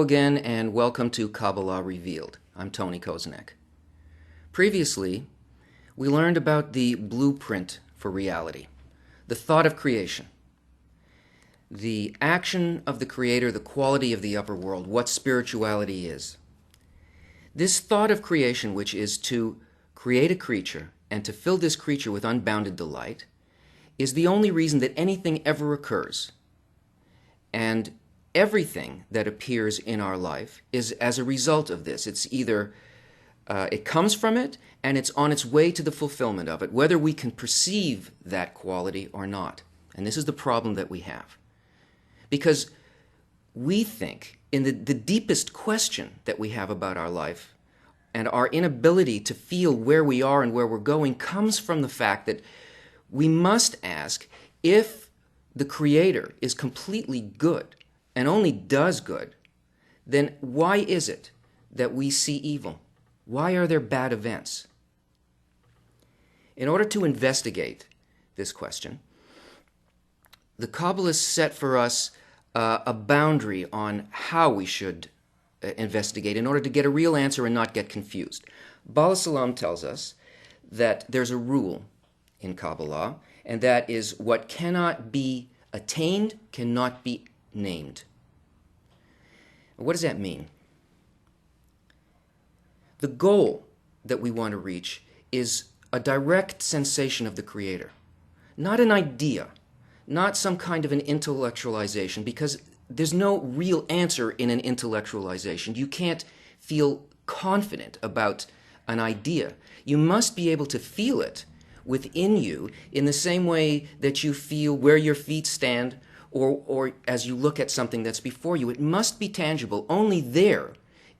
again, and welcome to Kabala Revealed. I'm Tony Kozenek. Previously, we learned about the blueprint for reality, the thought of creation, the action of the Creator, the quality of the upper world, what spirituality is. This thought of creation, which is to create a creature and to fill this creature with unbounded delight, is the only reason that anything ever occurs. And everything that appears in our life is as a result of this. It's either it comes from it and it's on its way to the fulfillment of it, whether we can perceive that quality or not. And this is the problem that we have. Because we think in the deepest question that we have about our life and our inability to feel where we are and where we're going comes from the fact that we must ask if the Creator is completely good and only does good, then why is it that we see evil? Why are there bad events? In order to investigate this question, the Kabbalists set for us a boundary on how we should investigate in order to get a real answer and not get confused. Baal Salam tells us that there's a rule in Kabbalah, and that is what cannot be attained cannot be named. What does that mean? The goal that we want to reach is a direct sensation of the Creator, not an idea, not some kind of an intellectualization, because there's no real answer in an intellectualization. You can't feel confident about an idea. You must be able to feel it within you in the same way that you feel where your feet stand or as you look at something that's before you. It must be tangible. Only there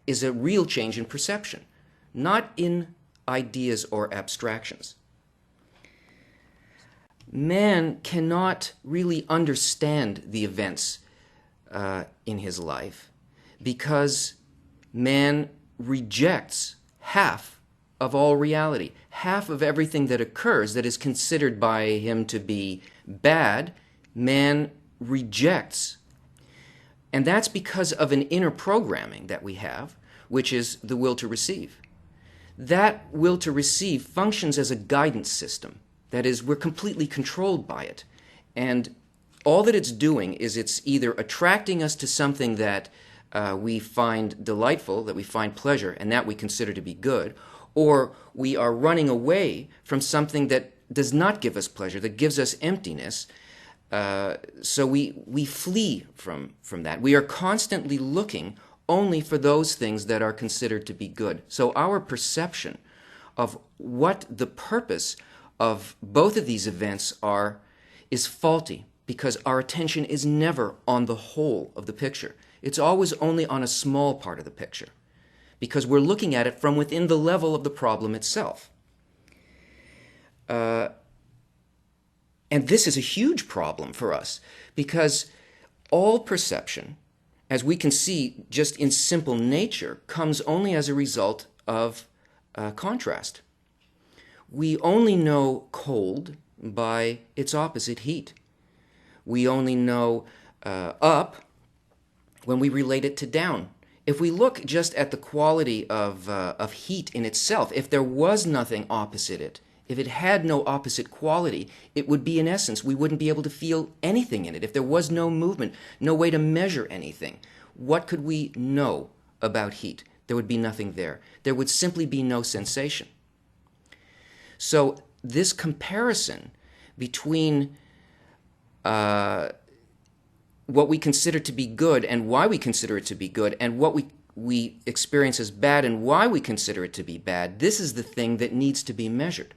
is a real change in perception, not in ideas or abstractions. Man cannot really understand the events in his life because man rejects half of all reality. Half of everything that occurs that is considered by him to be bad, man rejects. And that's because of an inner programming that we have, which is the will to receive. That will to receive functions as a guidance system. That is, we're completely controlled by it. And all that it's doing is it's either attracting us to something that we find delightful, that we find pleasure, and that we consider to be good, or we are running away from something that does not give us pleasure, that gives us emptiness. So we flee from that. We are constantly looking only for those things that are considered to be good. So our perception of what the purpose of both of these events are is faulty because our attention is never on the whole of the picture. It's always only on a small part of the picture because we're looking at it from within the level of the problem itself. And this is a huge problem for us because all perception, as we can see just in simple nature, comes only as a result of contrast. We only know cold by its opposite, heat. We only know up when we relate it to down. If we look just at the quality of heat in itself, if there was nothing opposite it, if it had no opposite quality, it would be in essence, we wouldn't be able to feel anything in it. If there was no movement, no way to measure anything, what could we know about heat? There would be nothing there. There would simply be no sensation. So this comparison between what we consider to be good and why we consider it to be good, and what we experience as bad and why we consider it to be bad, this is the thing that needs to be measured.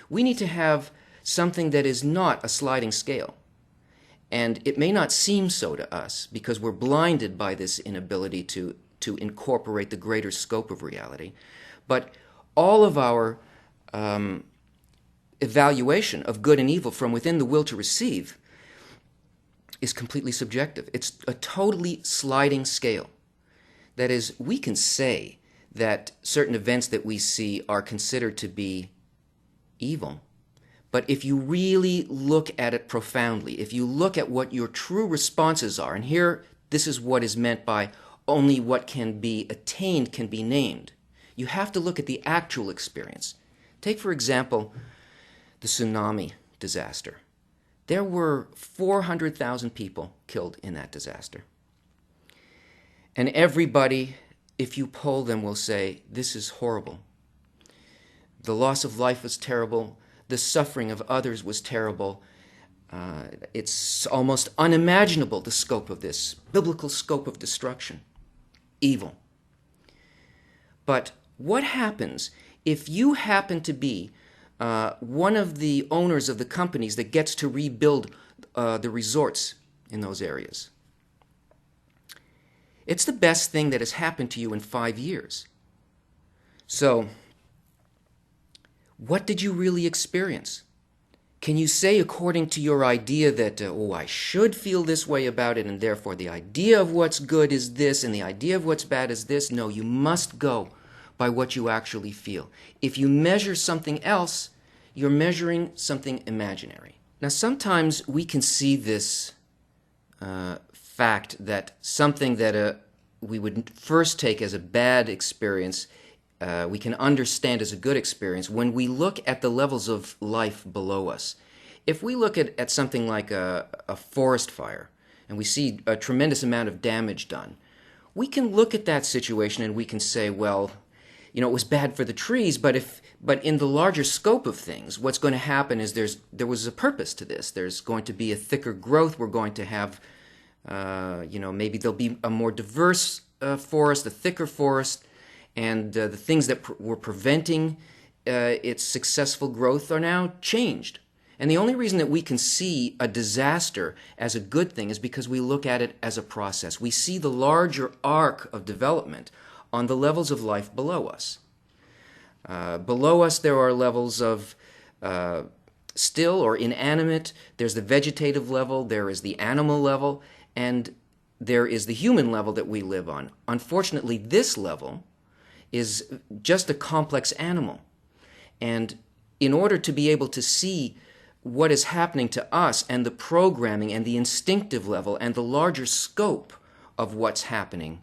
We need to have something that is not a sliding scale. And it may not seem so to us because we're blinded by this inability to incorporate the greater scope of reality. But all of our evaluation of good and evil from within the will to receive is completely subjective. It's a totally sliding scale. That is, we can say that certain events that we see are considered to be evil, but if you really look at it profoundly, if you look at what your true responses are, and here this is what is meant by only what can be attained can be named. You have to look at the actual experience. Take, for example, the tsunami disaster. There were 400,000 people killed in that disaster. And everybody, if you poll them, will say, this is horrible. The loss of life was terrible. The suffering of others was terrible. It's almost unimaginable, the scope of this, biblical scope of destruction, evil. But what happens if you happen to be one of the owners of the companies that gets to rebuild the resorts in those areas? It's the best thing that has happened to you in 5 years. So, what did you really experience? Can you say, according to your idea, that, I should feel this way about it, and therefore the idea of what's good is this, and the idea of what's bad is this? No, you must go by what you actually feel. If you measure something else, you're measuring something imaginary. Now, sometimes we can see this fact that something that we would first take as a bad experience, we can understand as a good experience when we look at the levels of life below us. If we look at something like a forest fire, and we see a tremendous amount of damage done, we can look at that situation and we can say, well, it was bad for the trees, but in the larger scope of things, what's going to happen is there was a purpose to this. There's going to be a thicker growth. We're going to have, maybe there'll be a more diverse forest, a thicker forest, and the things that were preventing its successful growth are now changed. And the only reason that we can see a disaster as a good thing is because we look at it as a process. We see the larger arc of development on the levels of life below us. Below us, there are levels of still or inanimate. There's the vegetative level, there is the animal level, and there is the human level that we live on. Unfortunately, this level is just a complex animal. And in order to be able to see what is happening to us and the programming and the instinctive level and the larger scope of what's happening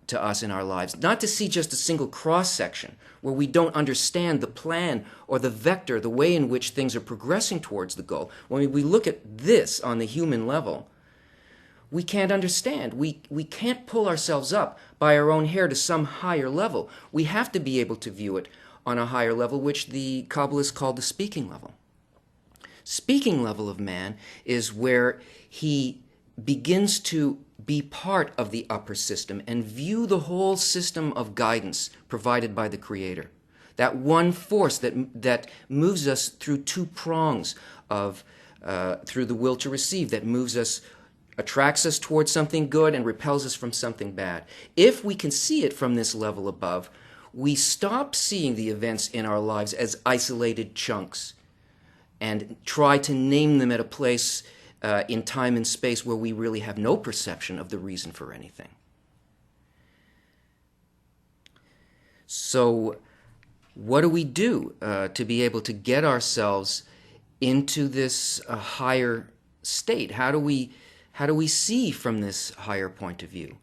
to us in our lives, not to see just a single cross-section where we don't understand the plan or the vector, the way in which things are progressing towards the goal. When we look at this on the human level, we can't understand. We can't pull ourselves up by our own hair to some higher level. We have to be able to view it on a higher level, which the Kabbalists call the speaking level. Speaking level of man is where he begins to be part of the upper system and view the whole system of guidance provided by the Creator. That one force that moves us through two prongs of through the will to receive, that moves us, attracts us towards something good and repels us from something bad. If we can see it from this level above, we stop seeing the events in our lives as isolated chunks and try to name them at a place in time and space where we really have no perception of the reason for anything. So what do we do to be able to get ourselves into this higher state? How do we see from this higher point of view?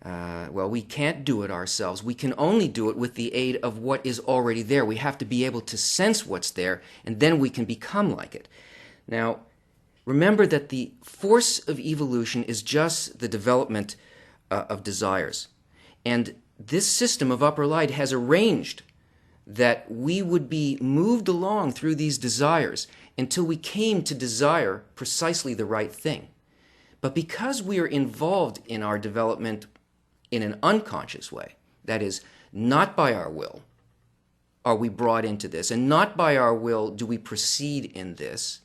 Well, we can't do it ourselves. We can only do it with the aid of what is already there. We have to be able to sense what's there, and then we can become like it. Now, remember that the force of evolution is just the development of desires. And this system of upper light has arranged that we would be moved along through these desires until we came to desire precisely the right thing. But because we are involved in our development in an unconscious way, that is, not by our will are we brought into this, and not by our will do we proceed in this,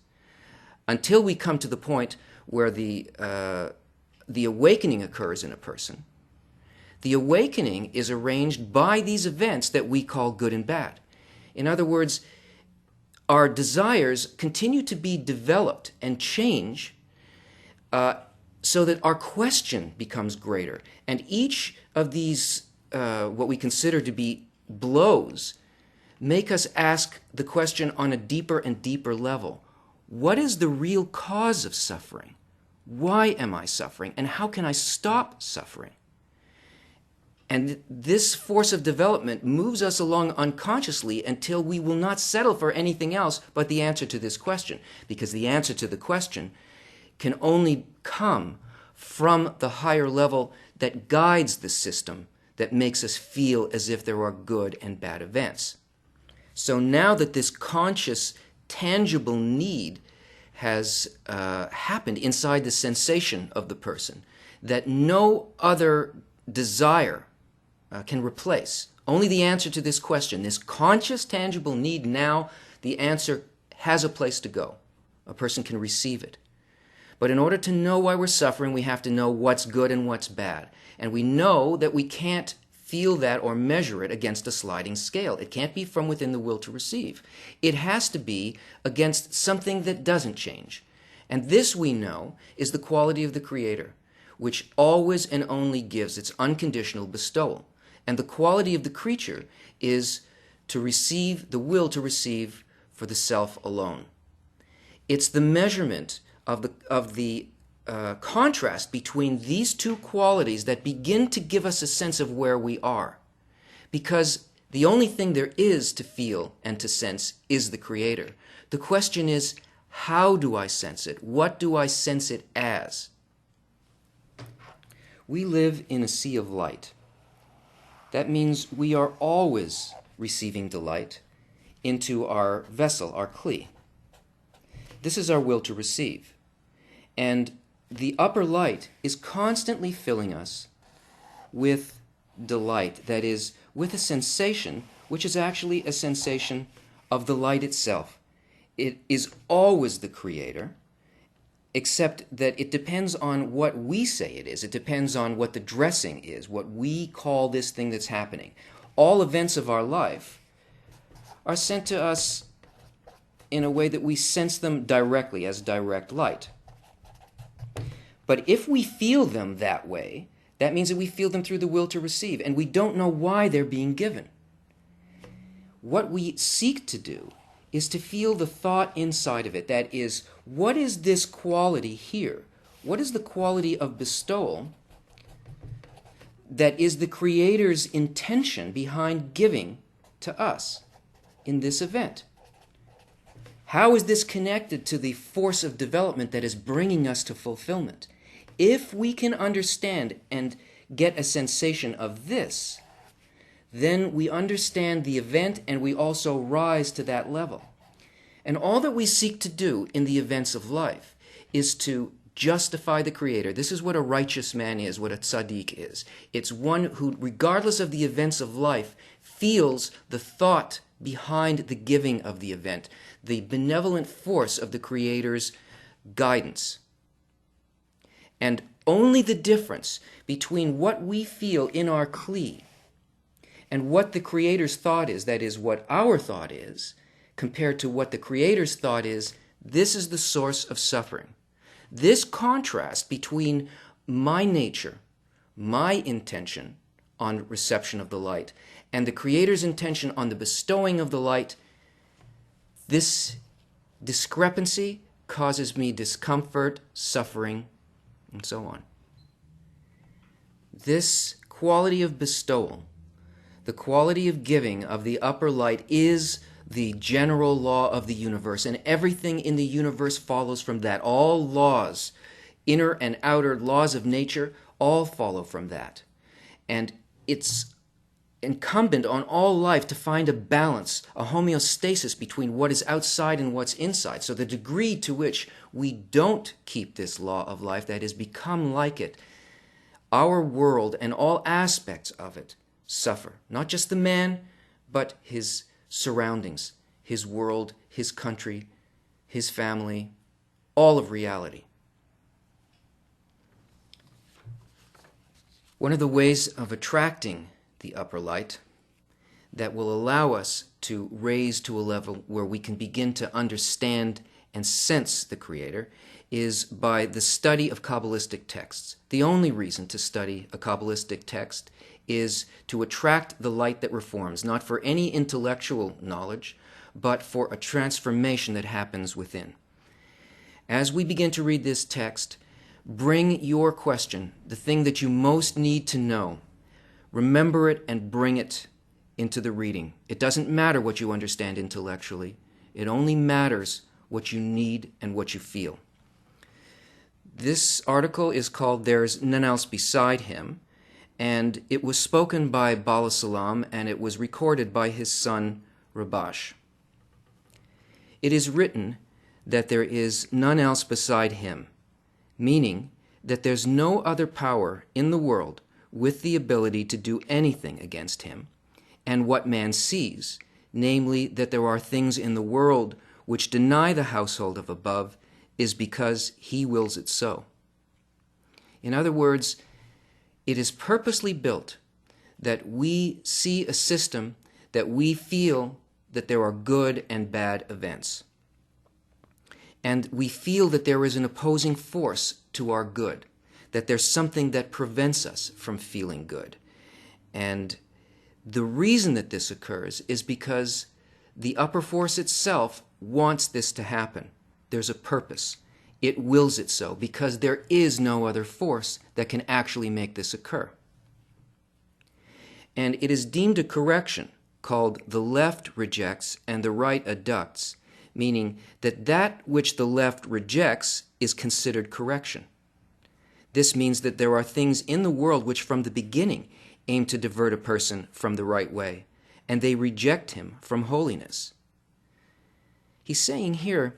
until we come to the point where the awakening occurs in a person. The awakening is arranged by these events that we call good and bad. In other words, our desires continue to be developed and change so that our question becomes greater. And each of these, what we consider to be blows, make us ask the question on a deeper and deeper level. What is the real cause of suffering? Why am I suffering? And how can I stop suffering? And this force of development moves us along unconsciously until we will not settle for anything else but the answer to this question. Because the answer to the question can only come from the higher level that guides the system that makes us feel as if there are good and bad events. So now that this conscious, tangible need has happened inside the sensation of the person that no other desire can replace, only the answer to this question, this conscious, tangible need, now the answer has a place to go. A person can receive it. But in order to know why we're suffering, we have to know what's good and what's bad. And we know that we can't feel that or measure it against a sliding scale. It can't be from within the will to receive. It has to be against something that doesn't change. And this, we know, is the quality of the Creator, which always and only gives its unconditional bestowal. And the quality of the creature is to receive, the will to receive for the self alone. It's the measurement of the contrast between these two qualities that begin to give us a sense of where we are. Because the only thing there is to feel and to sense is the Creator. The question is, how do I sense it? What do I sense it as? We live in a sea of light. That means we are always receiving delight into our vessel, our kli. This is our will to receive. And the upper light is constantly filling us with delight, that is, with a sensation which is actually a sensation of the light itself. It is always the Creator, except that it depends on what we say it is. It depends on what the dressing is, what we call this thing that's happening. All events of our life are sent to us in a way that we sense them directly as direct light. But if we feel them that way, that means that we feel them through the will to receive, and we don't know why they're being given. What we seek to do is to feel the thought inside of it. That is, what is this quality here? What is the quality of bestowal that is the Creator's intention behind giving to us in this event? How is this connected to the force of development that is bringing us to fulfillment? If we can understand and get a sensation of this, then we understand the event and we also rise to that level. And all that we seek to do in the events of life is to justify the Creator. This is what a righteous man is, what a tzaddik is. It's one who, regardless of the events of life, feels the thought behind the giving of the event, the benevolent force of the Creator's guidance. And only the difference between what we feel in our kli and what the Creator's thought is, that is, what our thought is, compared to what the Creator's thought is, this is the source of suffering. This contrast between my nature, my intention on reception of the light, and the Creator's intention on the bestowing of the light, this discrepancy causes me discomfort, suffering, and so on. This quality of bestowal, the quality of giving of the upper light, is the general law of the universe, and everything in the universe follows from that. All laws, inner and outer laws of nature, all follow from that. And it's incumbent on all life to find a balance, a homeostasis between what is outside and what's inside. So the degree to which we don't keep this law of life, that is, become like it, our world and all aspects of it suffer. Not just the man, but his surroundings, his world, his country, his family, all of reality. One of the ways of attracting the upper light that will allow us to raise to a level where we can begin to understand and sense the Creator is by the study of Kabbalistic texts. The only reason to study a Kabbalistic text is to attract the light that reforms, not for any intellectual knowledge, but for a transformation that happens within. As we begin to read this text, bring your question, the thing that you most need to know. Remember it and bring it into the reading. It doesn't matter what you understand intellectually. It only matters what you need and what you feel. This article is called There's None Else Beside Him, and it was spoken by Bala Salam, and it was recorded by his son Rabash. It is written that there is none else beside him, meaning that there's no other power in the world with the ability to do anything against him, and what man sees, namely that there are things in the world which deny the household of above, is because he wills it so. In other words, it is purposely built that we see a system that we feel that there are good and bad events. And we feel that there is an opposing force to our good, that there's something that prevents us from feeling good. And the reason that this occurs is because the upper force itself wants this to happen. There's a purpose. It wills it so because there is no other force that can actually make this occur. And it is deemed a correction called the left rejects and the right adducts, meaning that that which the left rejects is considered correction. This means that there are things in the world which from the beginning aim to divert a person from the right way, and they reject him from holiness. He's saying here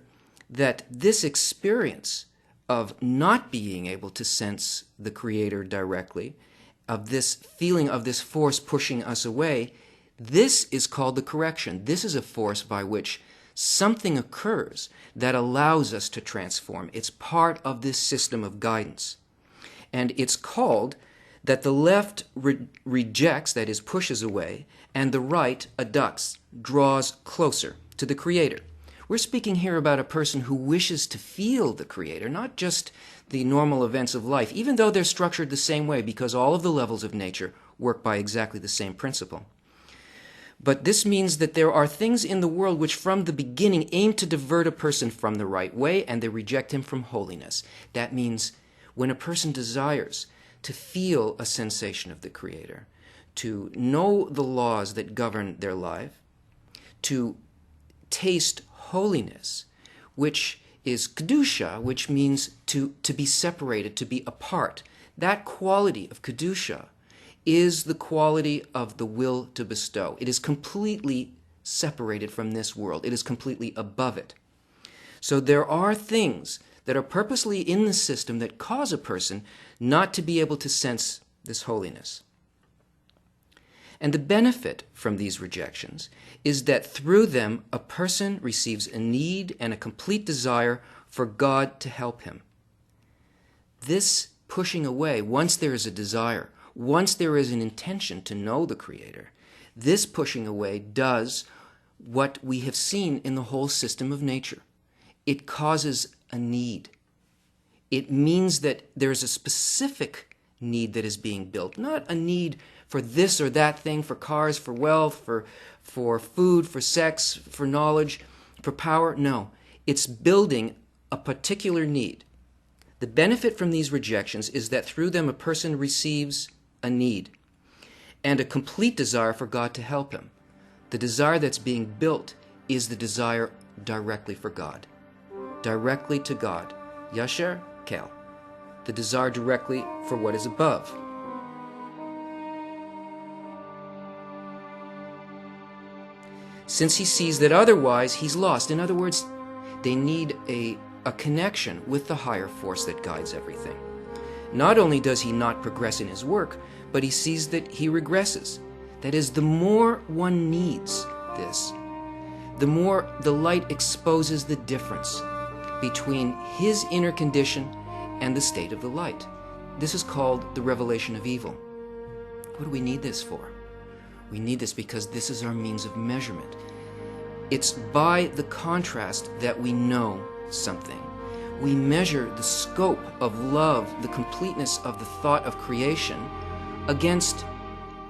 that this experience of not being able to sense the Creator directly, of this feeling of this force pushing us away, this is called the correction. This is a force by which something occurs that allows us to transform. It's part of this system of guidance. And it's called that the left rejects, that is, pushes away, and the right adducts, draws closer to the Creator. We're speaking here about a person who wishes to feel the Creator, not just the normal events of life, even though they're structured the same way because all of the levels of nature work by exactly the same principle. But this means that there are things in the world which from the beginning aim to divert a person from the right way, and they reject him from holiness. That means when a person desires to feel a sensation of the Creator, to know the laws that govern their life, to taste holiness, which is kedusha, which means to be separated, to be apart. That quality of kedusha is the quality of the will to bestow. It is completely separated from this world. It is completely above it. So there are things that are purposely in the system that cause a person not to be able to sense this holiness. And the benefit from these rejections is that through them a person receives a need and a complete desire for God to help him. This pushing away, once there is a desire, once there is an intention to know the Creator, this pushing away does what we have seen in the whole system of nature. It causes a need. It means that there's a specific need that is being built, not a need for this or that thing, for cars, for wealth, for food, for sex, for knowledge, for power. No, it's building a particular need. The benefit from these rejections is that through them a person receives a need and a complete desire for God to help him. The desire that's being built is the desire directly for God, directly to God. Yasher Kel, the desire directly for what is above. Since he sees that otherwise he's lost. In other words, they need a connection with the higher force that guides everything. Not only does he not progress in his work, but he sees that he regresses. That is, the more one needs this, the more the light exposes the difference between his inner condition and the state of the light. This is called the revelation of evil. What do we need this for? We need this because this is our means of measurement. It's by the contrast that we know something. We measure the scope of love, the completeness of the thought of creation, against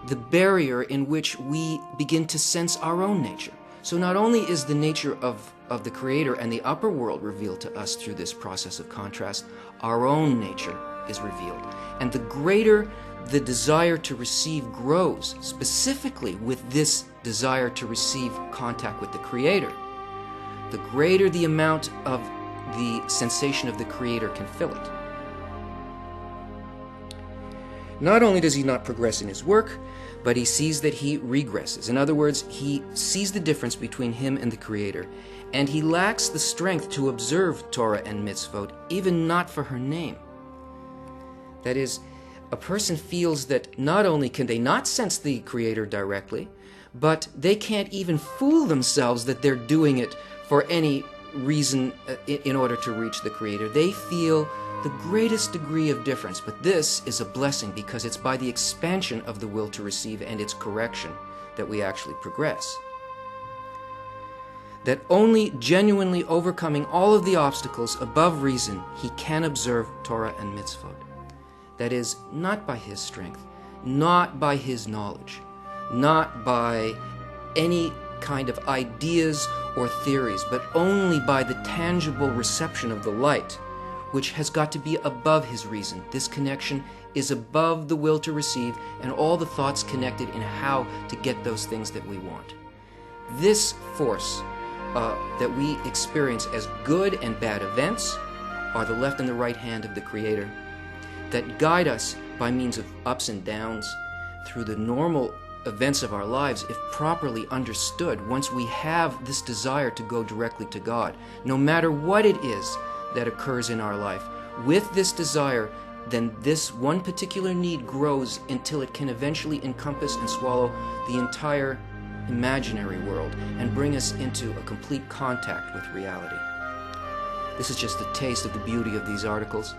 the barrier in which we begin to sense our own nature. So not only is the nature of the Creator and the upper world revealed to us through this process of contrast, our own nature is revealed. And the greater the desire to receive grows, specifically with this desire to receive contact with the Creator, the greater the amount of the sensation of the Creator can fill it. Not only does he not progress in his work, but he sees that he regresses. In other words, he sees the difference between him and the Creator, and he lacks the strength to observe Torah and mitzvot, even not for her name. That is, a person feels that not only can they not sense the Creator directly, but they can't even fool themselves that they're doing it for any reason in order to reach the Creator. They feel the greatest degree of difference, but this is a blessing because it's by the expansion of the will to receive and its correction that we actually progress. That only genuinely overcoming all of the obstacles above reason, he can observe Torah and mitzvot. That is, not by his strength, not by his knowledge, not by any kind of ideas or theories, but only by the tangible reception of the light, which has got to be above his reason. This connection is above the will to receive and all the thoughts connected in how to get those things that we want. This force that we experience as good and bad events are the left and the right hand of the Creator that guide us by means of ups and downs through the normal events of our lives, if properly understood. Once we have this desire to go directly to God, no matter what it is that occurs in our life, with this desire, then this one particular need grows until it can eventually encompass and swallow the entire imaginary world and bring us into a complete contact with reality. This is just a taste of the beauty of these articles.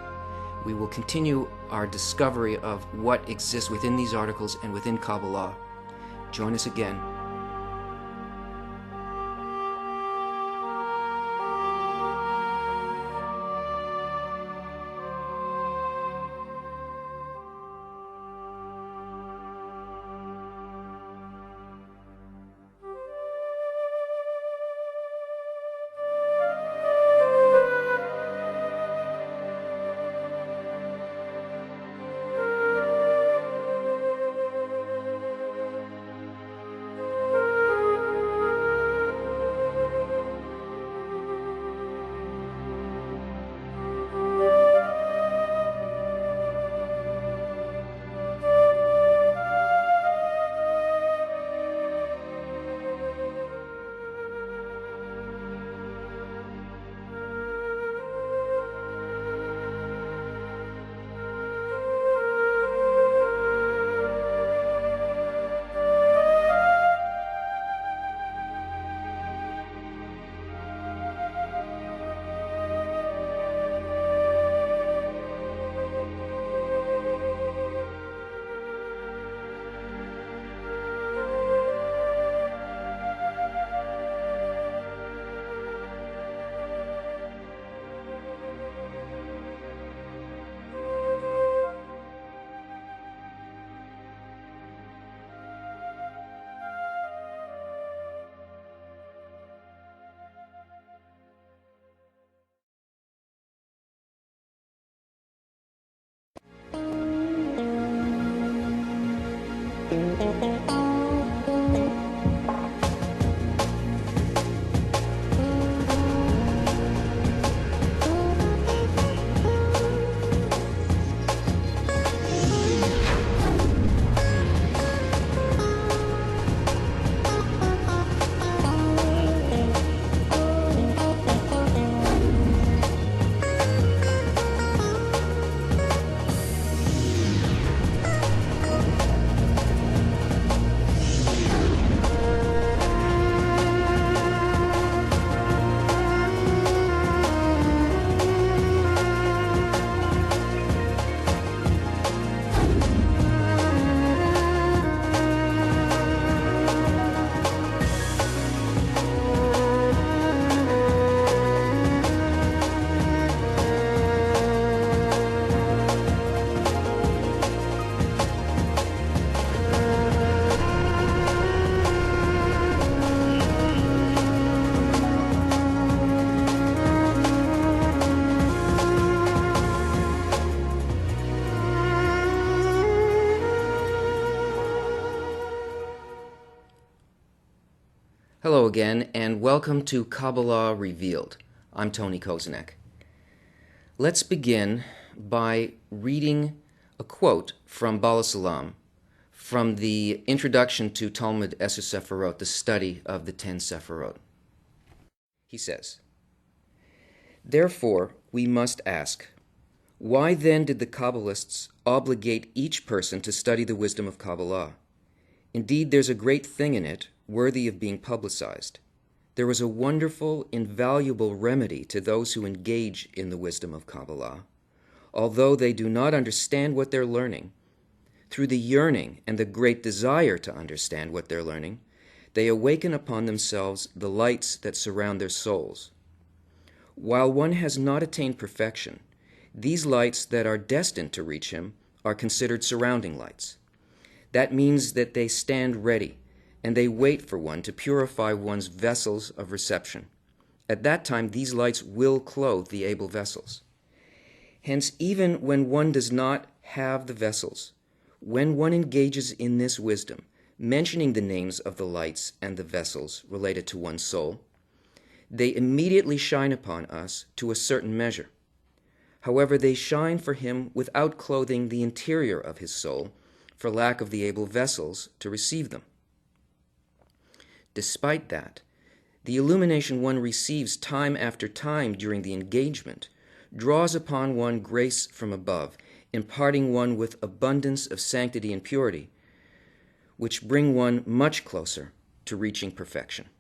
We will continue our discovery of what exists within these articles and within Kabbalah. Join us again. Hello again, and welcome to Kabala Revealed. I'm Tony Kozenek. Let's begin by reading a quote from Bala Salam from the introduction to Talmud Eser Sephirot, the study of the 10 Sephirot. He says, "Therefore, we must ask, why then did the Kabbalists obligate each person to study the wisdom of Kabbalah? Indeed, there's a great thing in it, worthy of being publicized. There is a wonderful, invaluable remedy to those who engage in the wisdom of Kabbalah. Although they do not understand what they're learning, through the yearning and the great desire to understand what they're learning, they awaken upon themselves the lights that surround their souls. While one has not attained perfection, these lights that are destined to reach him are considered surrounding lights. That means that they stand ready, and they wait for one to purify one's vessels of reception. At that time, these lights will clothe the able vessels. Hence, even when one does not have the vessels, when one engages in this wisdom, mentioning the names of the lights and the vessels related to one's soul, they immediately shine upon us to a certain measure. However, they shine for him without clothing the interior of his soul, for lack of the able vessels to receive them. Despite that, the illumination one receives time after time during the engagement draws upon one grace from above, imparting one with abundance of sanctity and purity, which bring one much closer to reaching perfection."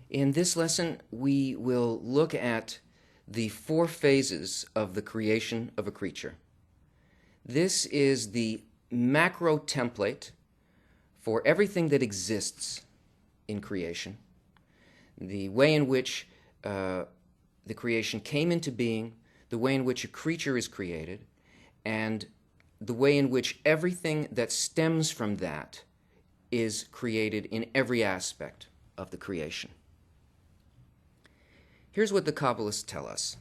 In this lesson, we will look at the 4 phases of the creation of a creature. This is the macro template for everything that exists in creation, the way in which the creation came into being, the way in which a creature is created, and the way in which everything that stems from that is created in every aspect of the creation. Here's what the Kabbalists tell us.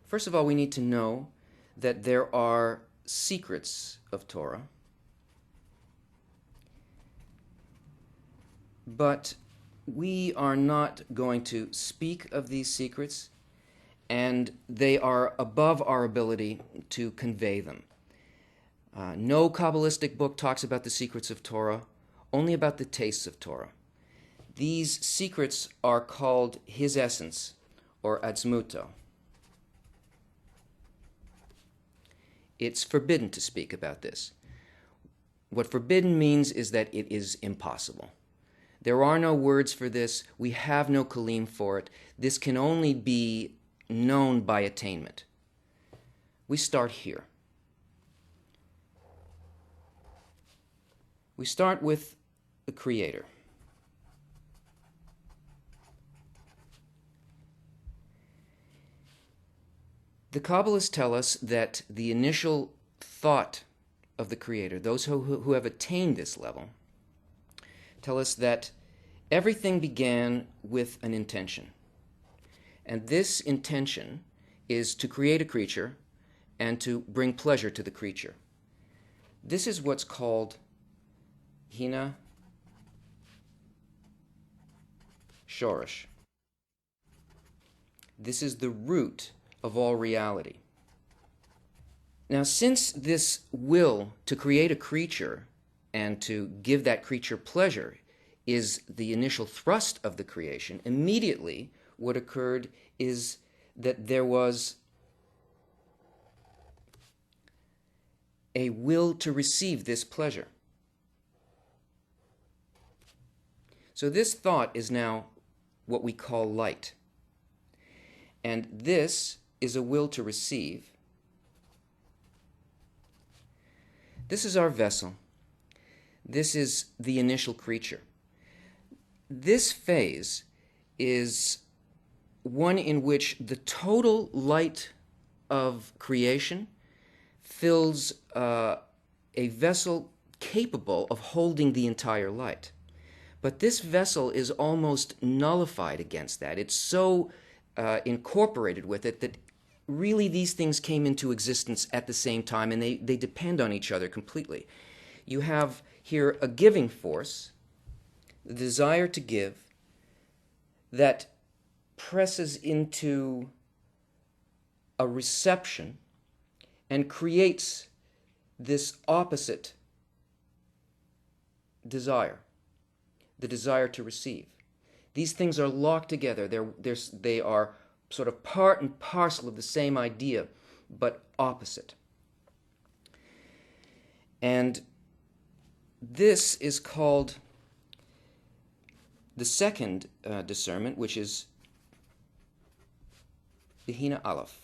First of all, we need to know that there are secrets of Torah, but we are not going to speak of these secrets, and they are above our ability to convey them. No Kabbalistic book talks about the secrets of Torah, only about the tastes of Torah. These secrets are called his essence, or atzmuto. It's forbidden to speak about this. What forbidden means is that it is impossible. There are no words for this. We have no kalim for it. This can only be known by attainment. We start here. We start with the Creator. The Kabbalists tell us that the initial thought of the Creator, those who have attained this level, tell us that everything began with an intention. And this intention is to create a creature and to bring pleasure to the creature. This is what's called hina shorish. This is the root of all reality. Now, since this will to create a creature and to give that creature pleasure is the initial thrust of the creation, immediately what occurred is that there was a will to receive this pleasure. So this thought is now what we call light. And this is a will to receive. This is our vessel. This is the initial creature. This phase is one in which the total light of creation fills a vessel capable of holding the entire light. But this vessel is almost nullified against that. It's so incorporated with it that really these things came into existence at the same time, and they depend on each other completely. You have here a giving force, the desire to give, that presses into a reception and creates this opposite desire, the desire to receive. These things are locked together. They are sort of part and parcel of the same idea, but opposite. And this is called the second discernment, which is Bihina Aleph.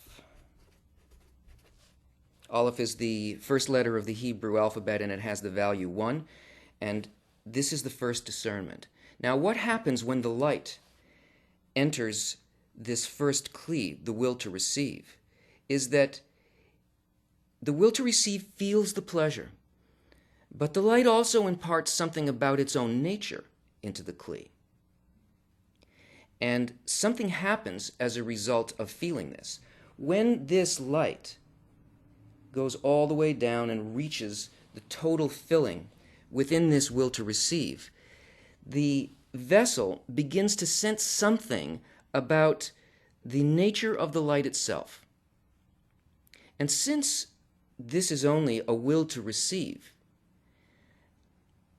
Aleph is the first letter of the Hebrew alphabet, and it has the value 1. And this is the first discernment. Now, what happens when the light enters this first kli, the will to receive, is that the will to receive feels the pleasure, but the light also imparts something about its own nature into the kli. And something happens as a result of feeling this. When this light goes all the way down and reaches the total filling within this will to receive, the vessel begins to sense something about the nature of the light itself. And since this is only a will to receive,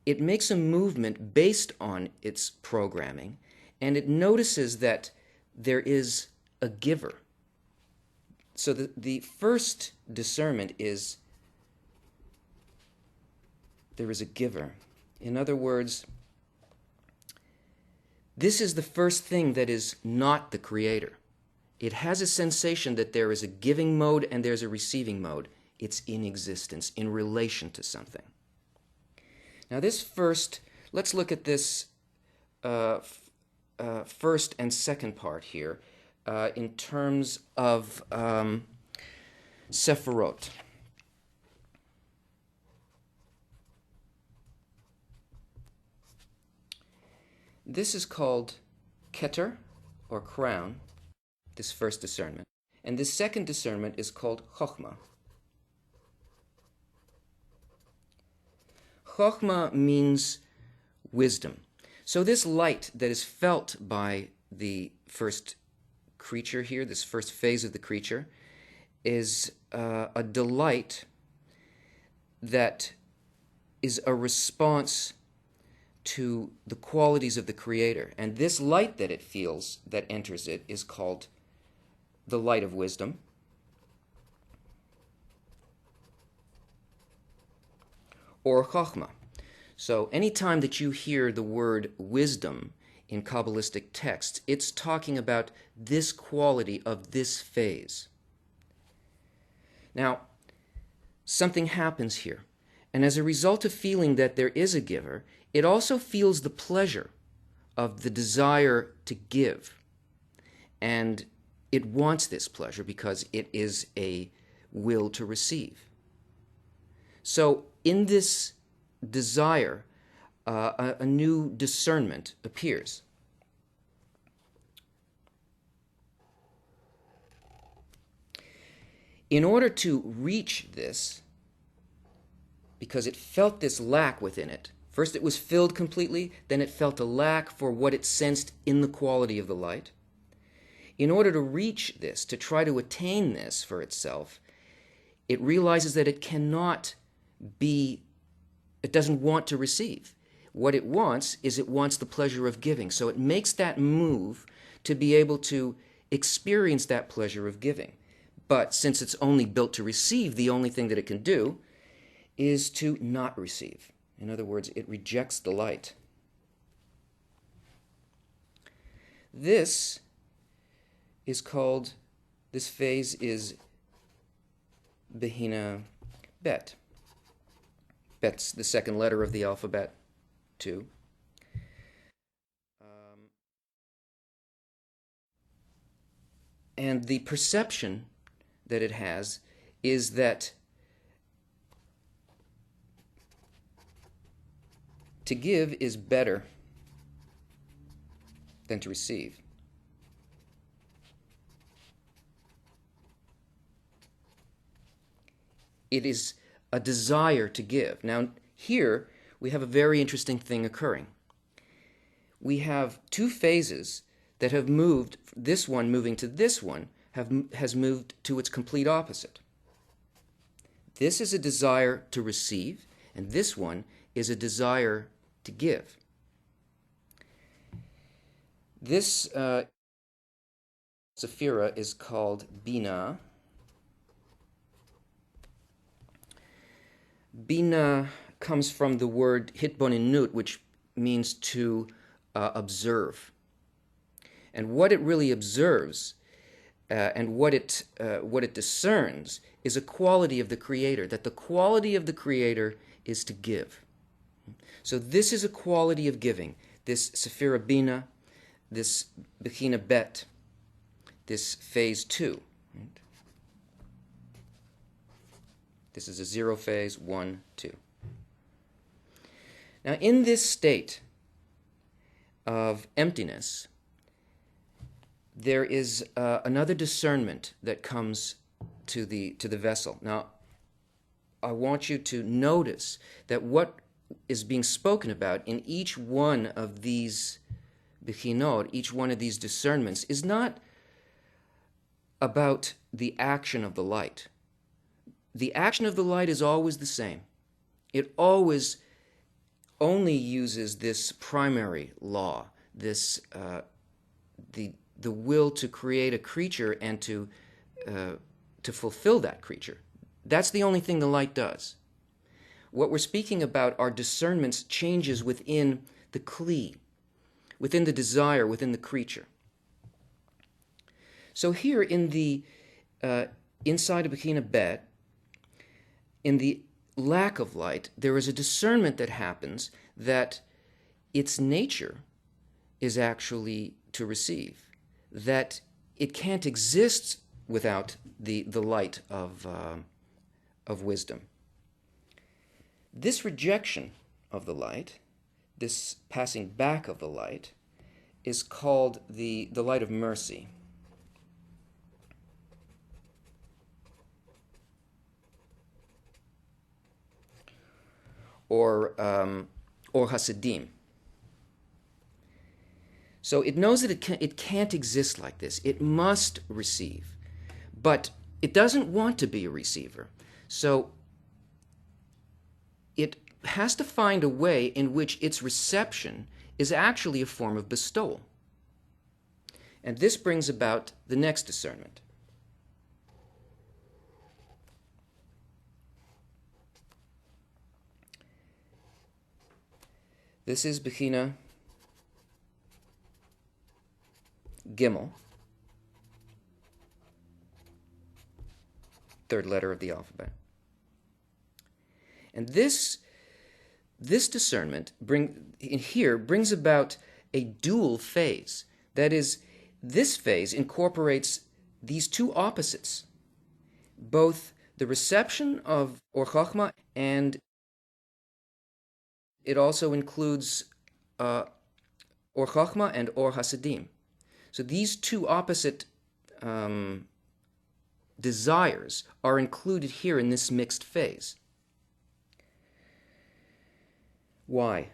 it makes a movement based on its programming, and it notices that there is a giver. So the first discernment is there is a giver. In other words, this is the first thing that is not the creator. It has a sensation that there is a giving mode and there's a receiving mode. It's in existence, in relation to something. Now this first, let's look at this first and second part here in terms of Sephirot. This is called Keter, or crown, this first discernment. And this second discernment is called Chokhmah. Chokhmah means wisdom. So this light that is felt by the first creature here, this first phase of the creature, is a delight that is a response to the qualities of the Creator. And this light that it feels, that enters it, is called the light of wisdom. Or Chokhmah. So anytime that you hear the word wisdom in Kabbalistic texts, it's talking about this quality of this phase. Now, something happens here. And as a result of feeling that there is a giver, it also feels the pleasure of the desire to give. And it wants this pleasure because it is a will to receive. So in this desire, a new discernment appears. In order to reach this, because it felt this lack within it, first it was filled completely, then it felt a lack for what it sensed in the quality of the light. In order to reach this, to try to attain this for itself, it realizes that it cannot be, it doesn't want to receive. What it wants is it wants the pleasure of giving. So it makes that move to be able to experience that pleasure of giving. But since it's only built to receive, the only thing that it can do is to not receive. In other words, it rejects the light. This is called, this phase is Bihina Bet. Bet's the second letter of the alphabet, too. And the perception that it has is that to give is better than to receive. It is a desire to give. Now, here we have a very interesting thing occurring. We have two phases that have moved, this one moving to this one, has moved to its complete opposite. This is a desire to receive, and this one is a desire to give. This sephira is called Bina. Bina comes from the word hitboninut, which means to observe. And what it really observes and what it discerns is a quality of the Creator, that the quality of the Creator is to give. So this is a quality of giving, this Sephira Bina, this Bechina Bet, this phase 2. This is a 0 phase, 1, 2. Now in this state of emptiness, there is another discernment that comes to the vessel. Now, I want you to notice that what is being spoken about in each one of these bechinot, each one of these discernments, is not about the action of the light. The action of the light is always the same. It always only uses this primary law, this the will to create a creature and to fulfill that creature. That's the only thing the light does. What we're speaking about are discernments, changes within the kli, within the desire, within the creature. So here in the inside of Bechina Bet, in the lack of light, there is a discernment that happens that its nature is actually to receive, that it can't exist without the light of wisdom. This rejection of the light, this passing back of the light, is called the light of mercy. Or Hasidim. So it knows that it can't exist like this. It must receive. But it doesn't want to be a receiver. So it has to find a way in which its reception is actually a form of bestowal. And this brings about the next discernment. This is Bechina Gimel, third letter of the alphabet. And this discernment brings about a dual phase. That is, this phase incorporates these two opposites, both the reception of Or Chachma, and it also includes Or Chachma and Or Hasidim. So these two opposite desires are included here in this mixed phase. Why?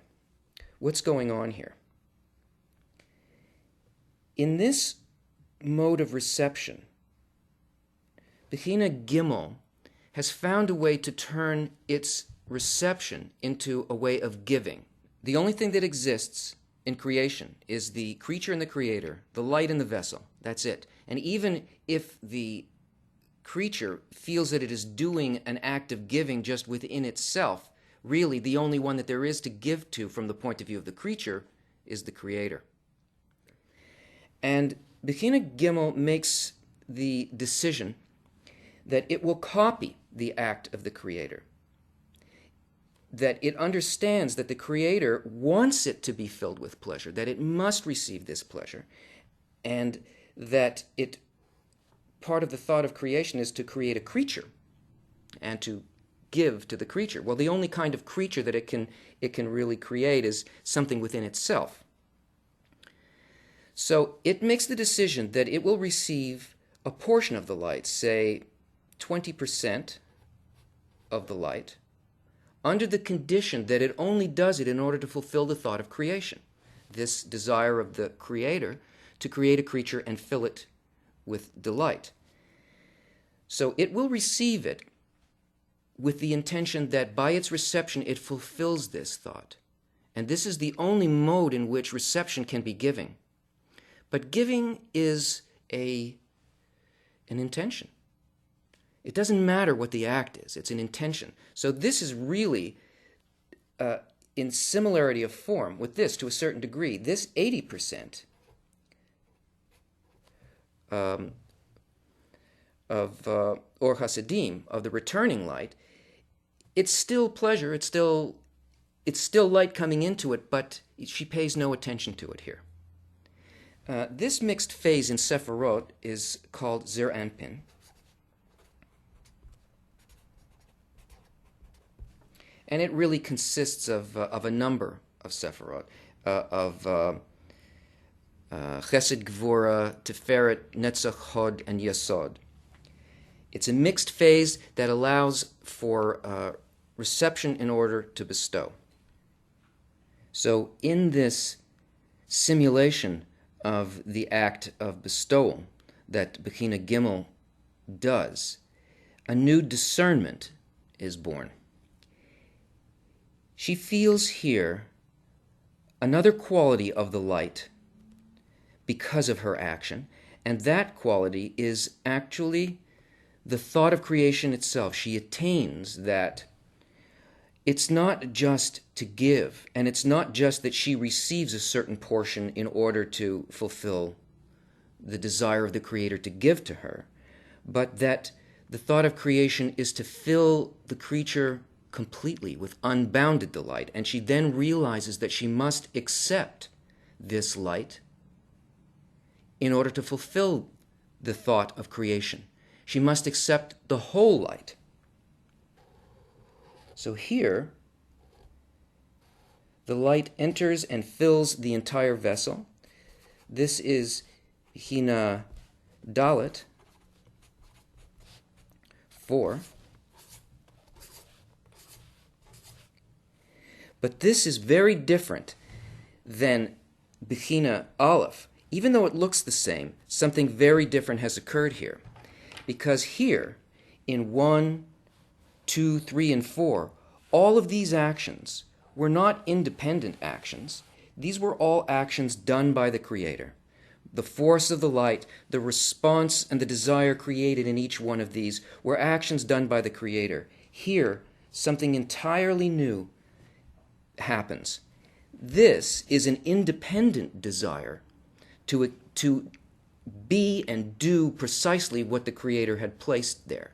What's going on here? In this mode of reception, Bechina Gimel has found a way to turn its reception into a way of giving. The only thing that exists in creation is the creature and the creator, the light and the vessel. That's it. And even if the creature feels that it is doing an act of giving just within itself, really the only one that there is to give to from the point of view of the creature is the creator. And Bechina Gimel makes the decision that it will copy the act of the creator, that it understands that the Creator wants it to be filled with pleasure, that it must receive this pleasure, and that part of the thought of creation is to create a creature and to give to the creature. Well, the only kind of creature that it can really create is something within itself. So it makes the decision that it will receive a portion of the light, say 20% of the light, under the condition that it only does it in order to fulfill the thought of creation, this desire of the Creator to create a creature and fill it with delight. So it will receive it with the intention that by its reception it fulfills this thought. And this is the only mode in which reception can be giving. But giving is an intention. It doesn't matter what the act is, it's an intention. So this is really in similarity of form with this to a certain degree. This 80% of Or Hasidim, of the returning light, it's still pleasure, it's still light coming into it, but she pays no attention to it here. This mixed phase in Sephirot is called Zer Anpin. And it really consists of a number of Sephirot, of Chesed, Gvura, Tiferet, Netzach, Hod, and Yesod. It's a mixed phase that allows for reception in order to bestow. So in this simulation of the act of bestowal that Bechina Gimel does, a new discernment is born. She feels here another quality of the light because of her action, and that quality is actually the thought of creation itself. She attains that it's not just to give, and it's not just that she receives a certain portion in order to fulfill the desire of the Creator to give to her, but that the thought of creation is to fill the creature completely with unbounded delight, and she then realizes that she must accept this light in order to fulfill the thought of creation. She must accept the whole light. So here, the light enters and fills the entire vessel. This is Hina Dalet 4. But this is very different than Bechina Aleph. Even though it looks the same, something very different has occurred here. Because here, in 1, 2, 3, and 4, all of these actions were not independent actions. These were all actions done by the Creator. The force of the light, the response, and the desire created in each one of these were actions done by the Creator. Here, something entirely new happens. This is an independent desire to be and do precisely what the Creator had placed there.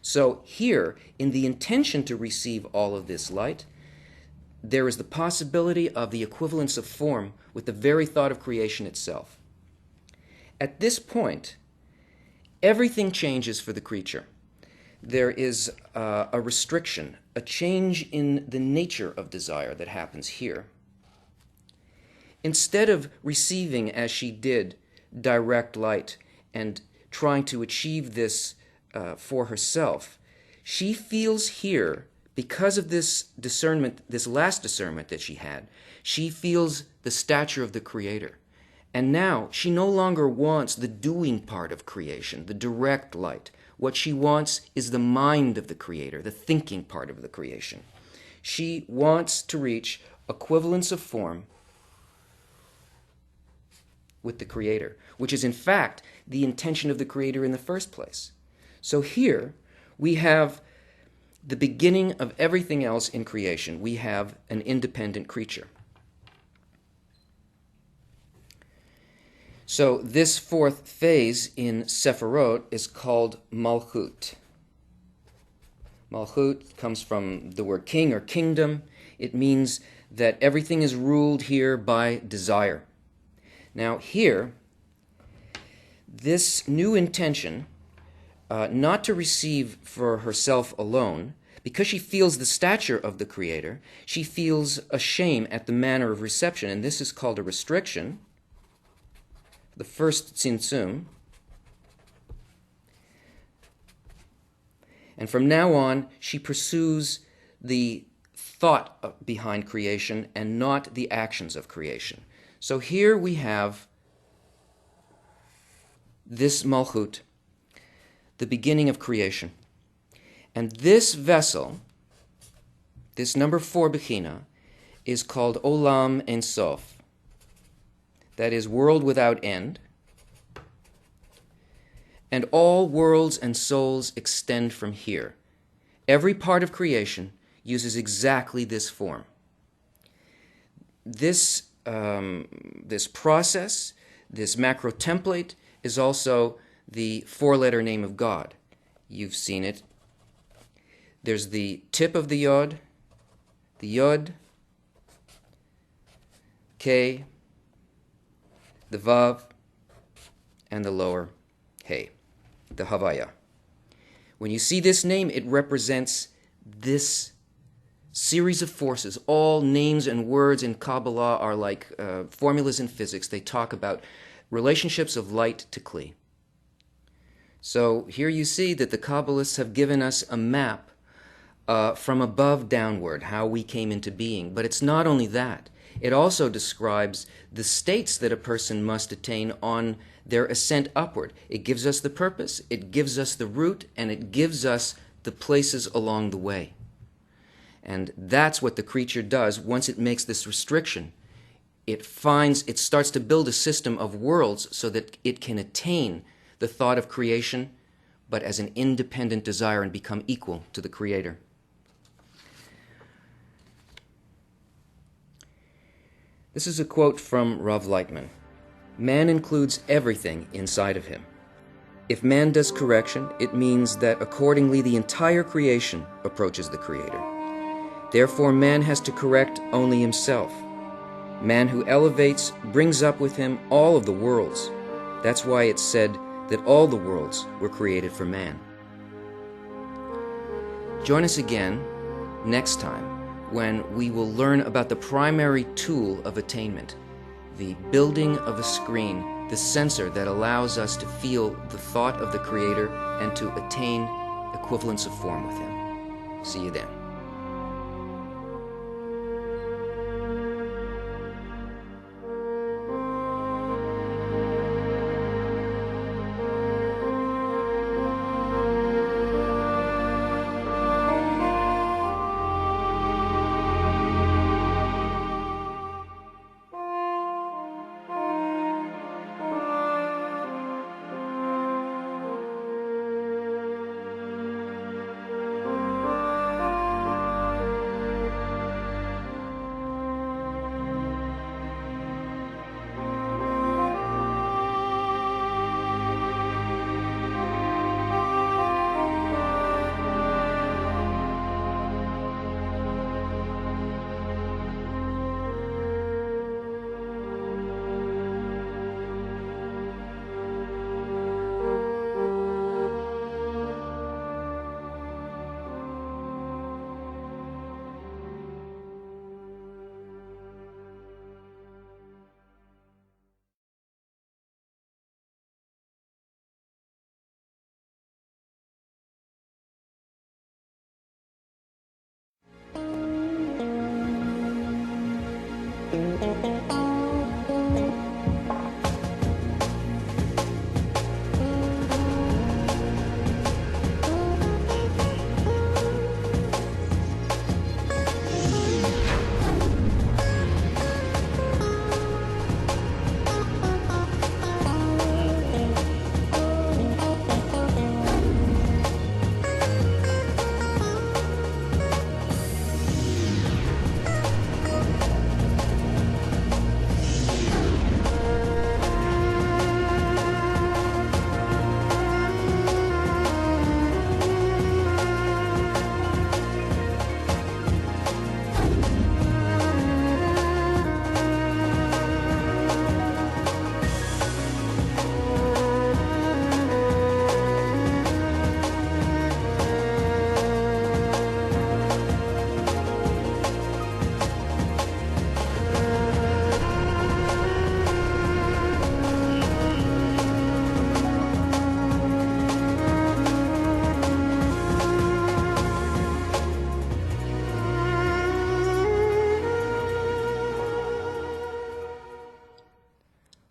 So here, in the intention to receive all of this light, there is the possibility of the equivalence of form with the very thought of creation itself. At this point, everything changes for the creature. There is a restriction, a change in the nature of desire that happens here. Instead of receiving, as she did, direct light and trying to achieve this for herself, she feels here, because of this discernment, this last discernment that she had, she feels the stature of the Creator. And now she no longer wants the doing part of creation, the direct light. What she wants is the mind of the Creator, the thinking part of the creation. She wants to reach equivalence of form with the Creator, which is in fact the intention of the Creator in the first place. So here we have the beginning of everything else in creation. We have an independent creature. So this fourth phase in Sephirot is called Malchut. Malchut comes from the word king or kingdom. It means that everything is ruled here by desire. Now here, this new intention, not to receive for herself alone, because she feels the stature of the Creator, she feels a shame at the manner of reception, and this is called a restriction, the first tzimtzum. And from now on, she pursues the thought behind creation and not the actions of creation. So here we have this Malchut, the beginning of creation. And this vessel, this number 4 Bechina, is called Olam Ein Sof. That is, world without end. And all worlds and souls extend from here. Every part of creation uses exactly this form. This process, this macro template, is also the 4-letter name of God. You've seen it. There's the tip of the Yod, K, the Vav, and the lower Hey, the Havaya. When you see this name, it represents this series of forces. All names and words in Kabbalah are like formulas in physics. They talk about relationships of light to Kli. So here you see that the Kabbalists have given us a map from above downward, how we came into being. But it's not only that. It also describes the states that a person must attain on their ascent upward. It gives us the purpose, it gives us the route, and it gives us the places along the way. And that's what the creature does once it makes this restriction. It starts to build a system of worlds so that it can attain the thought of creation, but as an independent desire and become equal to the Creator. This is a quote from Rav Lightman. Man includes everything inside of him. If man does correction, it means that accordingly the entire creation approaches the Creator. Therefore, man has to correct only himself. Man who elevates brings up with him all of the worlds. That's why it's said that all the worlds were created for man. Join us again next time when we will learn about the primary tool of attainment, the building of a screen, the sensor that allows us to feel the thought of the Creator and to attain equivalence of form with Him. See you then.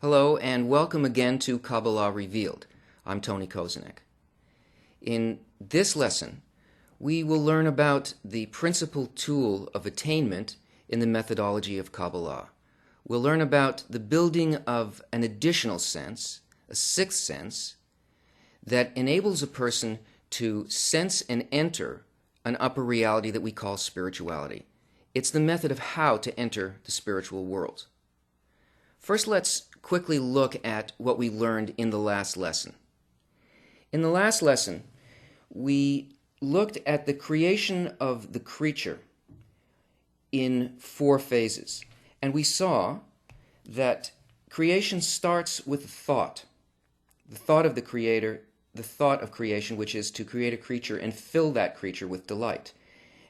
Hello and welcome again to Kabala Revealed. I'm Tony Kozenek. In this lesson, we will learn about the principal tool of attainment in the methodology of Kabbalah. We'll learn about the building of an additional sense, a sixth sense, that enables a person to sense and enter an upper reality that we call spirituality. It's the method of how to enter the spiritual world. First, let's quickly look at what we learned in the last lesson. In the last lesson, we looked at the creation of the creature in 4 phases. And we saw that creation starts with the thought of the Creator, the thought of creation, which is to create a creature and fill that creature with delight.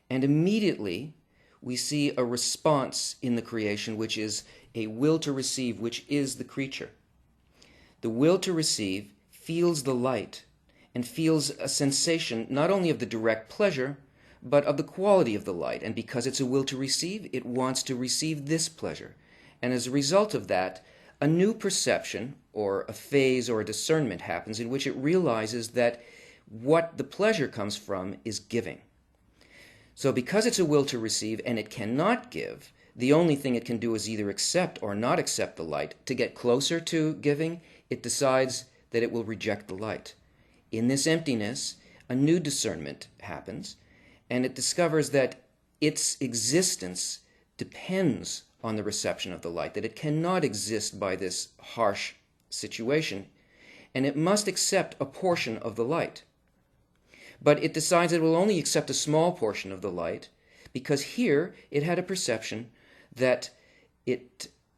And immediately, we see a response in the creation, which is a will to receive, which is the creature. The will to receive feels the light and feels a sensation not only of the direct pleasure, but of the quality of the light. And because it's a will to receive, it wants to receive this pleasure. And as a result of that, a new perception, or a phase or a discernment happens in which it realizes that what the pleasure comes from is giving. So because it's a will to receive and it cannot give, the only thing it can do is either accept or not accept the light. To get closer to giving, it decides that it will reject the light. In this emptiness, a new discernment happens, and it discovers that its existence depends on the reception of the light, that it cannot exist by this harsh situation, and it must accept a portion of the light. But it decides it will only accept a small portion of the light, because here it had a perception that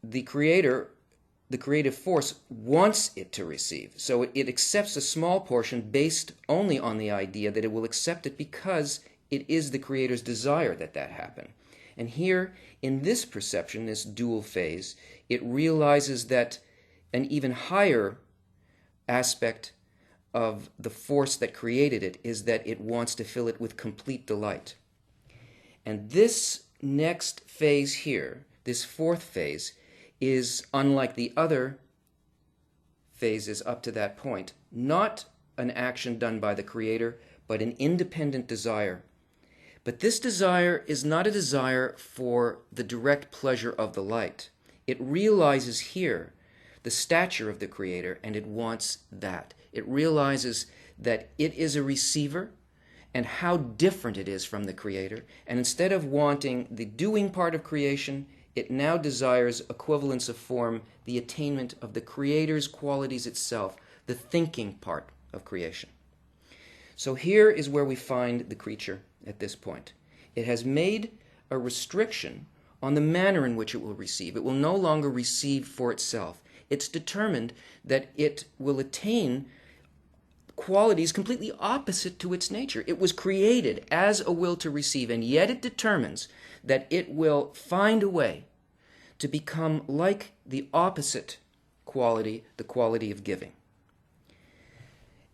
the creative force wants it to receive. So it accepts a small portion based only on the idea that it will accept it because it is the Creator's desire that that happen. And here, in this perception, this dual phase, it realizes that an even higher aspect of the force that created it is that it wants to fill it with complete delight. And this next phase here, this 4th phase, is unlike the other phases up to that point, not an action done by the Creator, but an independent desire. But this desire is not a desire for the direct pleasure of the light. It realizes here the stature of the Creator, and it wants that. It realizes that it is a receiver and how different it is from the Creator. And instead of wanting the doing part of creation, it now desires equivalence of form, the attainment of the Creator's qualities itself, the thinking part of creation. So here is where we find the creature at this point. It has made a restriction on the manner in which it will receive. It will no longer receive for itself. It's determined that it will attain qualities completely opposite to its nature. It was created as a will to receive, and yet it determines that it will find a way to become like the opposite quality, the quality of giving.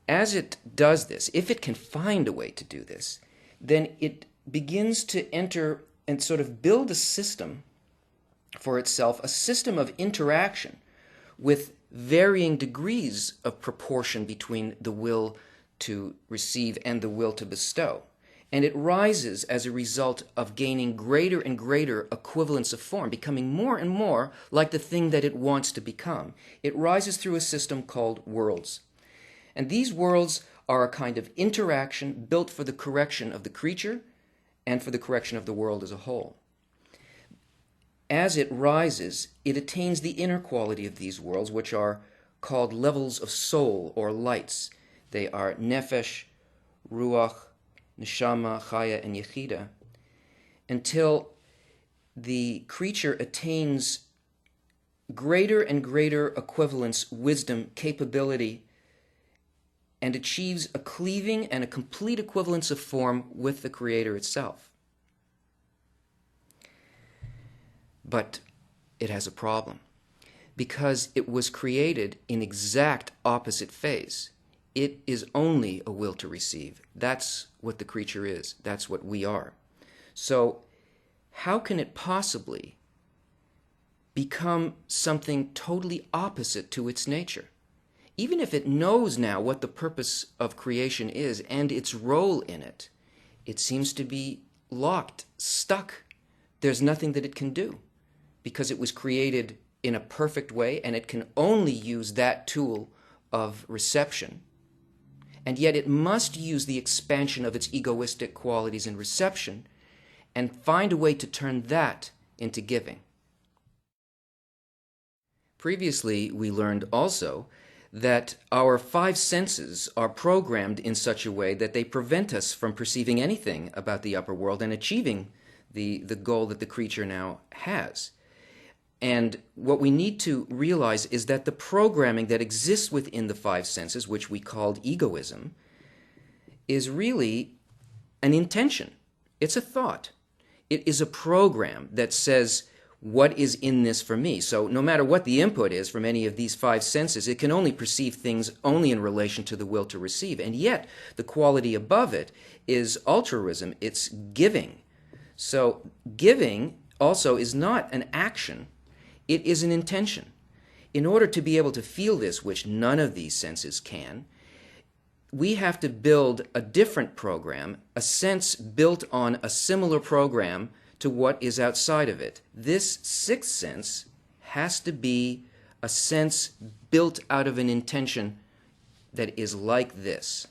As it does this, if it can find a way to do this, then it begins to enter and sort of build a system for itself, a system of interaction with varying degrees of proportion between the will to receive and the will to bestow. And it rises as a result of gaining greater and greater equivalence of form, becoming more and more like the thing that it wants to become. It rises through a system called worlds. And these worlds are a kind of interaction built for the correction of the creature and for the correction of the world as a whole. As it rises, it attains the inner quality of these worlds, which are called levels of soul or lights. They are nefesh, ruach, neshama, chaya, and yechida, until the creature attains greater and greater equivalence, wisdom, capability, and achieves a cleaving and a complete equivalence of form with the Creator itself. But it has a problem, because it was created in exact opposite phase. It is only a will to receive. That's what the creature is. That's what we are. So how can it possibly become something totally opposite to its nature. Even if it knows now what the purpose of creation is and its role in it, it seems to be locked, stuck. There's nothing that it can do because it was created in a perfect way and it can only use that tool of reception. And yet it must use the expansion of its egoistic qualities in reception and find a way to turn that into giving. Previously, we learned also that our five senses are programmed in such a way that they prevent us from perceiving anything about the upper world and achieving the goal that the creature now has. And what we need to realize is that the programming that exists within the five senses, which we called egoism, is really an intention. It's a thought. It is a program that says, what is in this for me? So no matter what the input is from any of these five senses, it can only perceive things only in relation to the will to receive. And yet, the quality above it is altruism. It's giving. So giving also is not an action. It is an intention. In order to be able to feel this, which none of these senses can, we have to build a different program, a sense built on a similar program to what is outside of it. This sixth sense has to be a sense built out of an intention that is like this.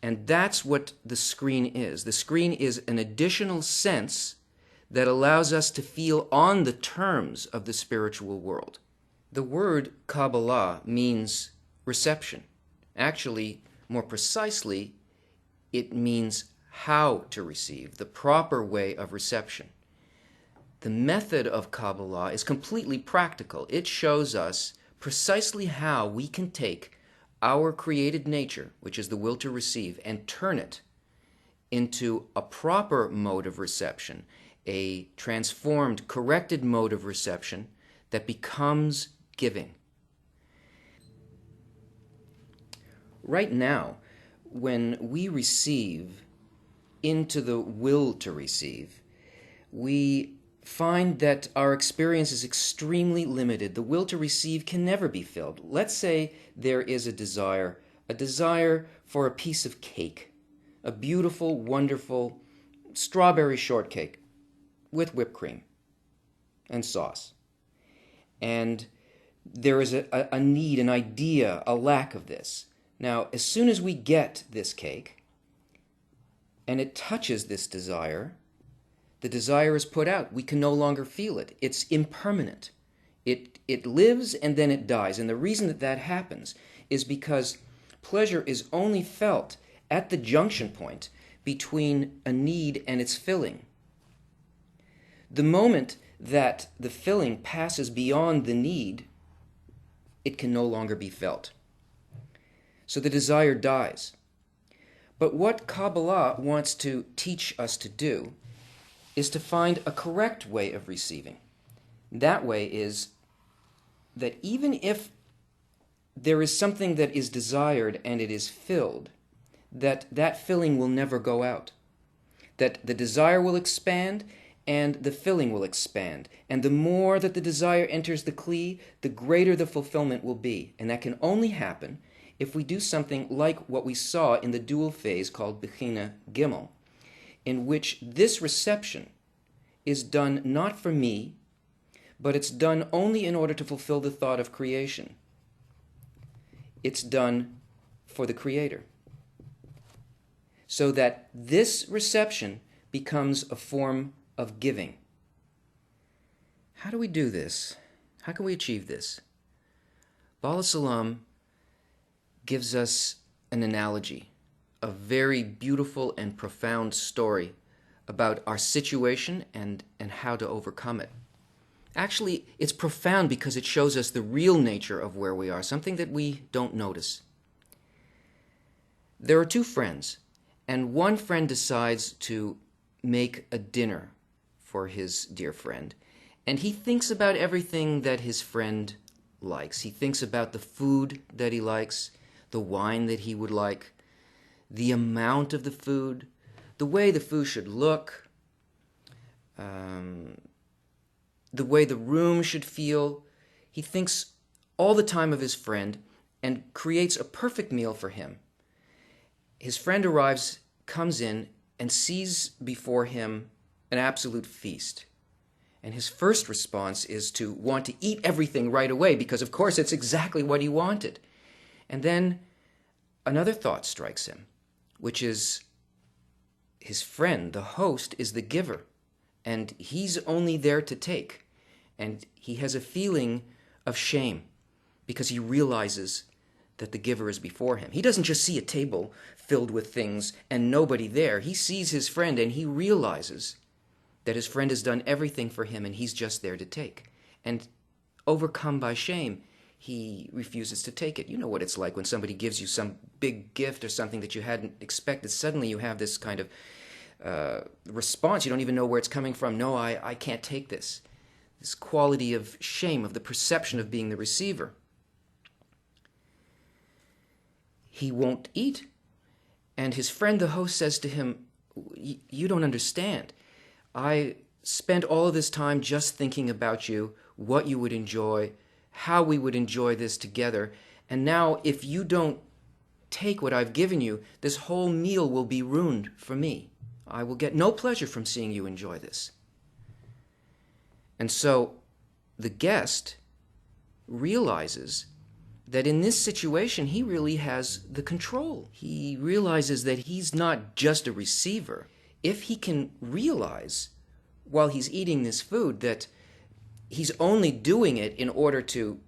And that's what the screen is. The screen is an additional sense that allows us to feel on the terms of the spiritual world. The word Kabala means reception. Actually, more precisely, it means how to receive, the proper way of reception. The method of Kabbalah is completely practical. It shows us precisely how we can take our created nature, which is the will to receive, and turn it into a proper mode of reception, a transformed, corrected mode of reception that becomes giving. Right now, when we receive into the will to receive, we find that our experience is extremely limited. The will to receive can never be filled. Let's say there is a desire for a piece of cake, a beautiful, wonderful strawberry shortcake with whipped cream and sauce. And there is a need, an idea, a lack of this. Now, as soon as we get this cake, and it touches this desire, the desire is put out. We can no longer feel it. It's impermanent. It lives and then it dies. And the reason that that happens is because pleasure is only felt at the junction point between a need and its filling. The moment that the filling passes beyond the need, it can no longer be felt. So the desire dies. But what Kabbalah wants to teach us to do is to find a correct way of receiving. That way is that even if there is something that is desired and it is filled, that filling will never go out. That the desire will expand and the filling will expand. And the more that the desire enters the kli, the greater the fulfillment will be. And that can only happen if we do something like what we saw in the dual phase called Bechina Gimel, in which this reception is done not for me, but it's done only in order to fulfill the thought of creation. It's done for the Creator. So that this reception becomes a form of giving. How do we do this? How can we achieve this? Bala Salam gives us an analogy, a very beautiful and profound story about our situation and how to overcome it. Actually, it's profound because it shows us the real nature of where we are, something that we don't notice. There are two friends, and one friend decides to make a dinner for his dear friend, and he thinks about everything that his friend likes. He thinks about the food that he likes, the wine that he would like, the amount of the food, the way the food should look, the way the room should feel. He thinks all the time of his friend and creates a perfect meal for him. His friend arrives, comes in, and sees before him an absolute feast. And his first response is to want to eat everything right away because, of course, it's exactly what he wanted. And then another thought strikes him, which is his friend, the host, is the giver, and he's only there to take. And he has a feeling of shame because he realizes that the giver is before him. He doesn't just see a table filled with things and nobody there. He sees his friend and he realizes that his friend has done everything for him and he's just there to take. And overcome by shame, he refuses to take it. You know what it's like when somebody gives you some big gift or something that you hadn't expected. Suddenly you have this kind of response. You don't even know where it's coming from. No, I can't take this. This quality of shame, of the perception of being the receiver. He won't eat. And his friend, the host, says to him, "You don't understand. I spent all of this time just thinking about you, what you would enjoy, how we would enjoy this together. And now if you don't take what I've given you, this whole meal will be ruined for me. I will get no pleasure from seeing you enjoy this." And so the guest realizes that in this situation, he really has the control. He realizes that he's not just a receiver. If he can realize while he's eating this food that he's only doing it in order to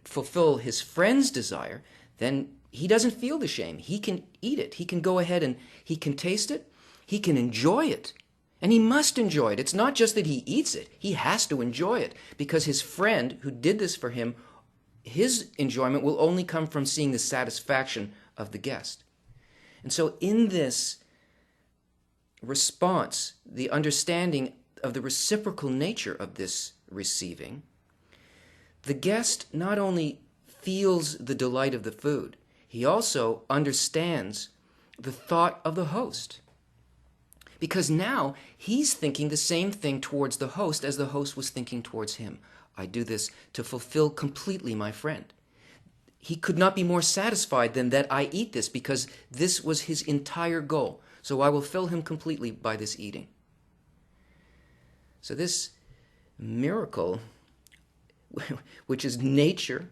fulfill his friend's desire, then he doesn't feel the shame. He can eat it. He can go ahead and he can taste it. He can enjoy it. And he must enjoy it. It's not just that he eats it. He has to enjoy it because his friend who did this for him, his enjoyment will only come from seeing the satisfaction of the guest. And so in this response, the understanding of the reciprocal nature of this receiving, the guest not only feels the delight of the food, he also understands the thought of the host. Because now he's thinking the same thing towards the host as the host was thinking towards him. I do this to fulfill completely my friend. He could not be more satisfied than that I eat this because this was his entire goal. So I will fill him completely by this eating. So this miracle, which is nature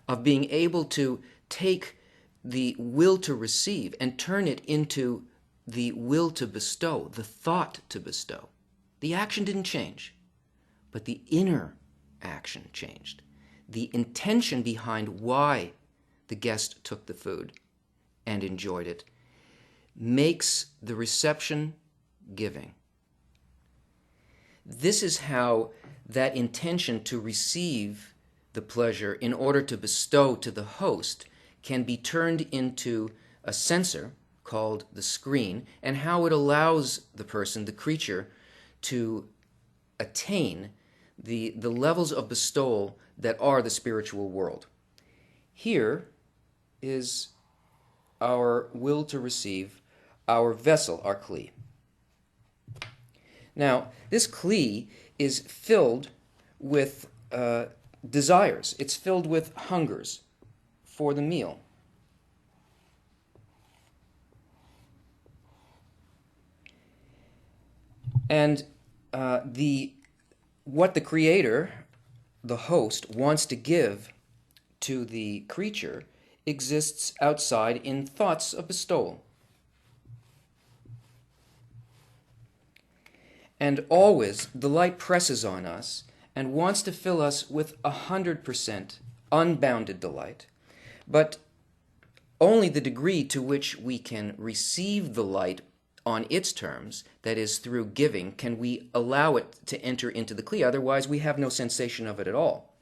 of being able to take the will to receive and turn it into the will to bestow, the thought to bestow. The action didn't change, but the inner action changed. The intention behind why the guest took the food and enjoyed it makes the reception giving. This is how that intention to receive the pleasure in order to bestow to the host can be turned into a sensor called the screen, and how it allows the person, the creature, to attain the levels of bestowal that are the spiritual world. Here is our will to receive, our vessel, our kli. Now, this kli is filled with desires. It's filled with hungers for the meal. And what the creator, the host, wants to give to the creature exists outside in thoughts of bestowal. And always the light presses on us and wants to fill us with 100% unbounded delight, but only the degree to which we can receive the light on its terms, that is, through giving, can we allow it to enter into the kli. Otherwise, we have no sensation of it at all.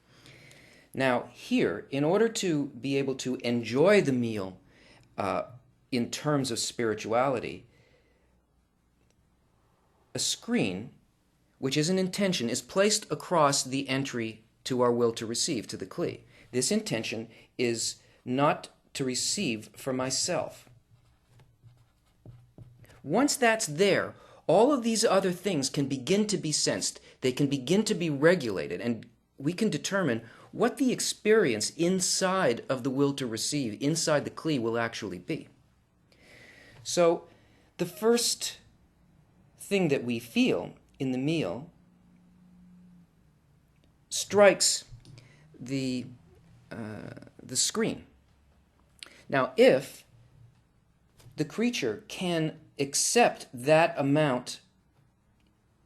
Now, here, in order to be able to enjoy the meal in terms of spirituality, a screen, which is an intention, is placed across the entry to our will to receive, to the kli. This intention is not to receive for myself. Once that's there, all of these other things can begin to be sensed. They can begin to be regulated, and we can determine what the experience inside of the will to receive, inside the kli, will actually be. So the first thing that we feel in the meal strikes the screen. Now, if the creature can accept that amount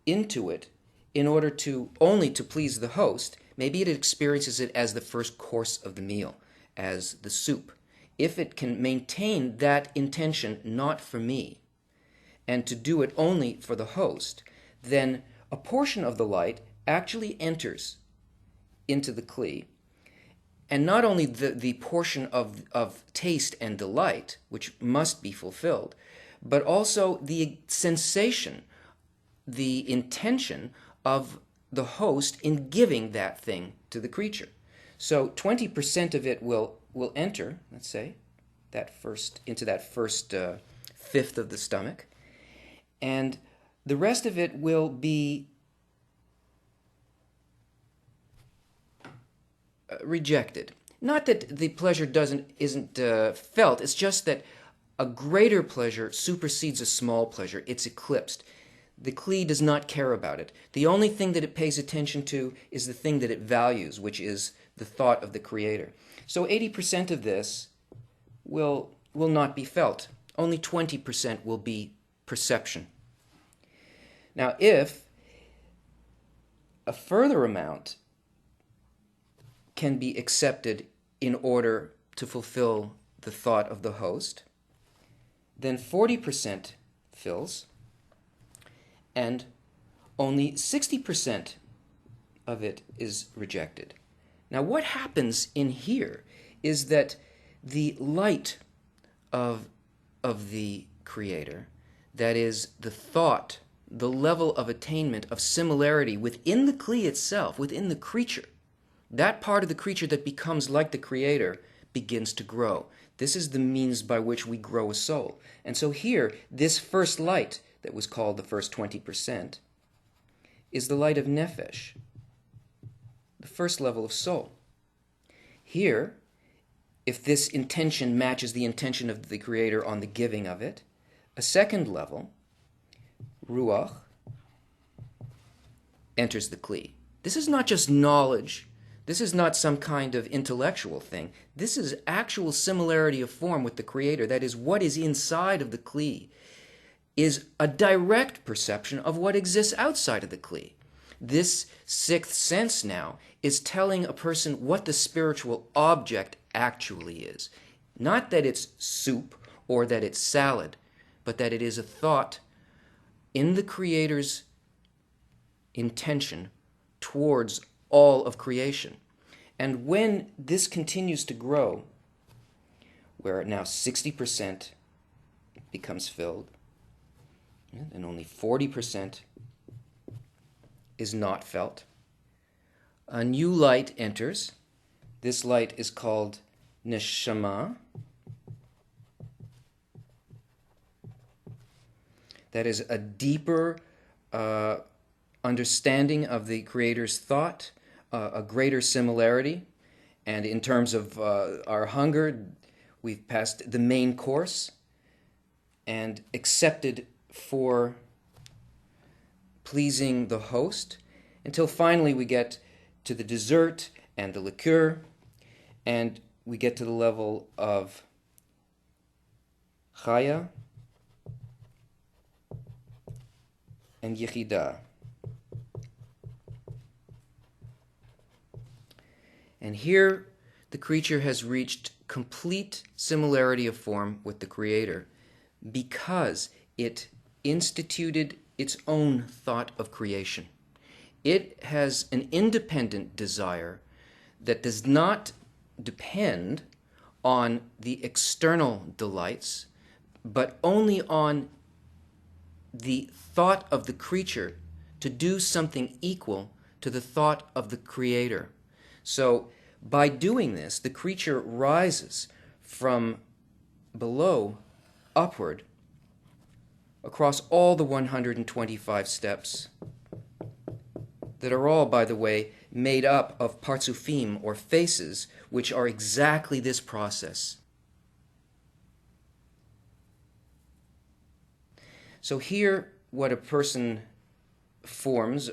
into it in order to only to please the host, maybe it experiences it as the first course of the meal, as the soup. If it can maintain that intention, not for me, and to do it only for the host, then a portion of the light actually enters into the kli, and not only the portion of taste and delight, which must be fulfilled, but also the sensation, the intention of the host in giving that thing to the creature. So 20% of it will enter, let's say, into that first fifth of the stomach, and the rest of it will be rejected. Not that the pleasure isn't felt, it's just that a greater pleasure supersedes a small pleasure. It's eclipsed. The kli does not care about it. The only thing that it pays attention to is the thing that it values, which is the thought of the creator. So 80% of this will not be felt. Only 20% will be perception. Now, if a further amount can be accepted in order to fulfill the thought of the host, then 40% fills, and only 60% of it is rejected. Now, what happens in here is that the light of the creator, that is the thought, the level of attainment of similarity within the kli itself, within the creature, that part of the creature that becomes like the creator begins to grow. This is the means by which we grow a soul. And so here, this first light that was called the first 20% is the light of nefesh, the first level of soul. Here, if this intention matches the intention of the creator on the giving of it, a second level, ruach, enters the kli. This is not just knowledge. This is not some kind of intellectual thing. This is actual similarity of form with the creator. That is, what is inside of the kli is a direct perception of what exists outside of the kli. This sixth sense now is telling a person what the spiritual object actually is. Not that it's soup or that it's salad, but that it is a thought in the creator's intention towards all of creation. And when this continues to grow, where now 60% becomes filled, and only 40% is not felt, a new light enters. This light is called neshama. That is a deeper understanding of the creator's thought, a greater similarity. And in terms of our hunger, we've passed the main course and accepted for pleasing the host, until finally we get to the dessert and the liqueur, and we get to the level of chaya and yichida. And here the creature has reached complete similarity of form with the creator because it instituted its own thought of creation. It has an independent desire that does not depend on the external delights, but only on the thought of the creature to do something equal to the thought of the creator. So by doing this, the creature rises from below upward across all the 125 steps that are all, by the way, made up of partsufim, or faces, which are exactly this process. So here, what a person forms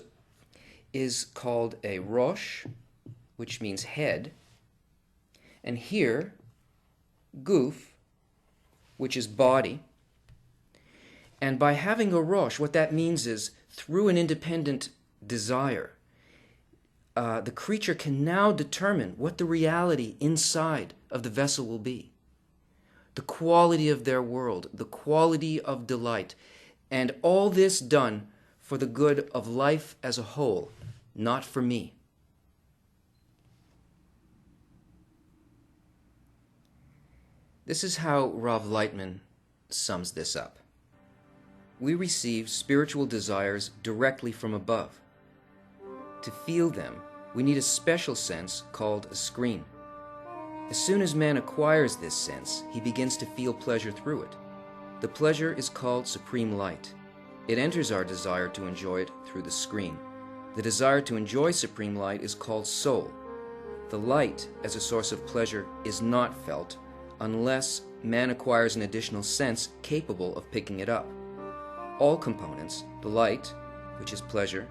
is called a rosh, which means head, and here, guf, which is body. And by having a rosh, what that means is, through an independent desire, the creature can now determine what the reality inside of the vessel will be. The quality of their world, the quality of delight, and all this done for the good of life as a whole, not for me. This is how Rav Lightman sums this up. We receive spiritual desires directly from above. To feel them, we need a special sense called a screen. As soon as man acquires this sense, he begins to feel pleasure through it. The pleasure is called supreme light. It enters our desire to enjoy it through the screen. The desire to enjoy supreme light is called soul. The light, as a source of pleasure, is not felt unless man acquires an additional sense capable of picking it up. All components, the light, which is pleasure,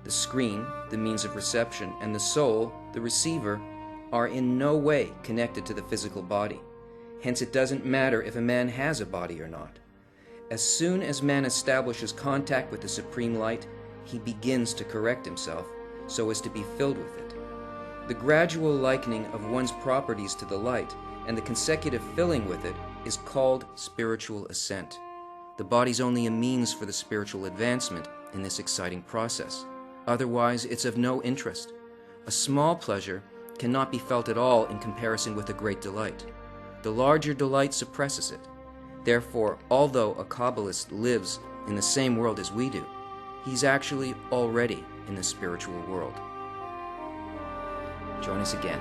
the screen, the means of reception, and the soul, the receiver, are in no way connected to the physical body. Hence it doesn't matter if a man has a body or not. As soon as man establishes contact with the supreme light, he begins to correct himself so as to be filled with it. The gradual likening of one's properties to the light and the consecutive filling with it is called spiritual ascent. The body's only a means for the spiritual advancement in this exciting process. Otherwise, it's of no interest. A small pleasure cannot be felt at all in comparison with a great delight. The larger delight suppresses it. Therefore, although a Kabbalist lives in the same world as we do, he's actually already in the spiritual world. Join us again.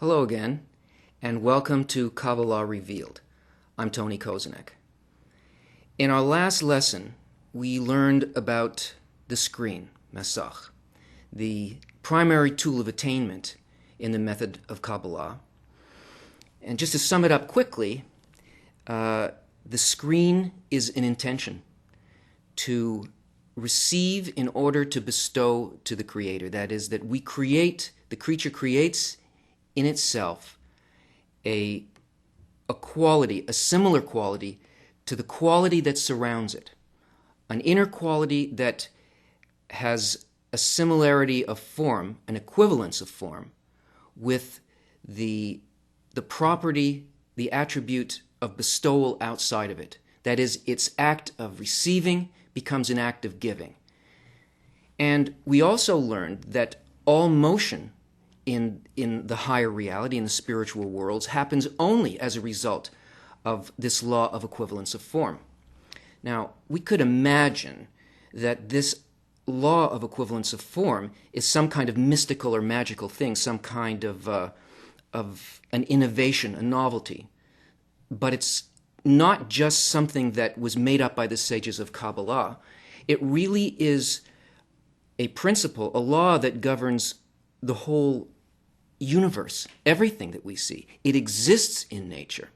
Hello again, and welcome to Kabala Revealed. I'm Tony Kozenek. In our last lesson, we learned about the screen, Masach, the primary tool of attainment in the method of Kabbalah. And just to sum it up quickly, the screen is an intention to receive in order to bestow to the Creator. That is, that we create, the creature creates in itself a quality, a similar quality to the quality that surrounds it, an inner quality that has a similarity of form, an equivalence of form, with the property, the attribute of bestowal outside of it. That is, its act of receiving becomes an act of giving. And we also learned that all motion in the higher reality, in the spiritual worlds, happens only as a result of this law of equivalence of form. Now, we could imagine that this law of equivalence of form is some kind of mystical or magical thing, some kind of an innovation, a novelty. But it's not just something that was made up by the sages of Kabbalah. It really is a principle, a law that governs the whole universe, everything that we see. It exists in nature.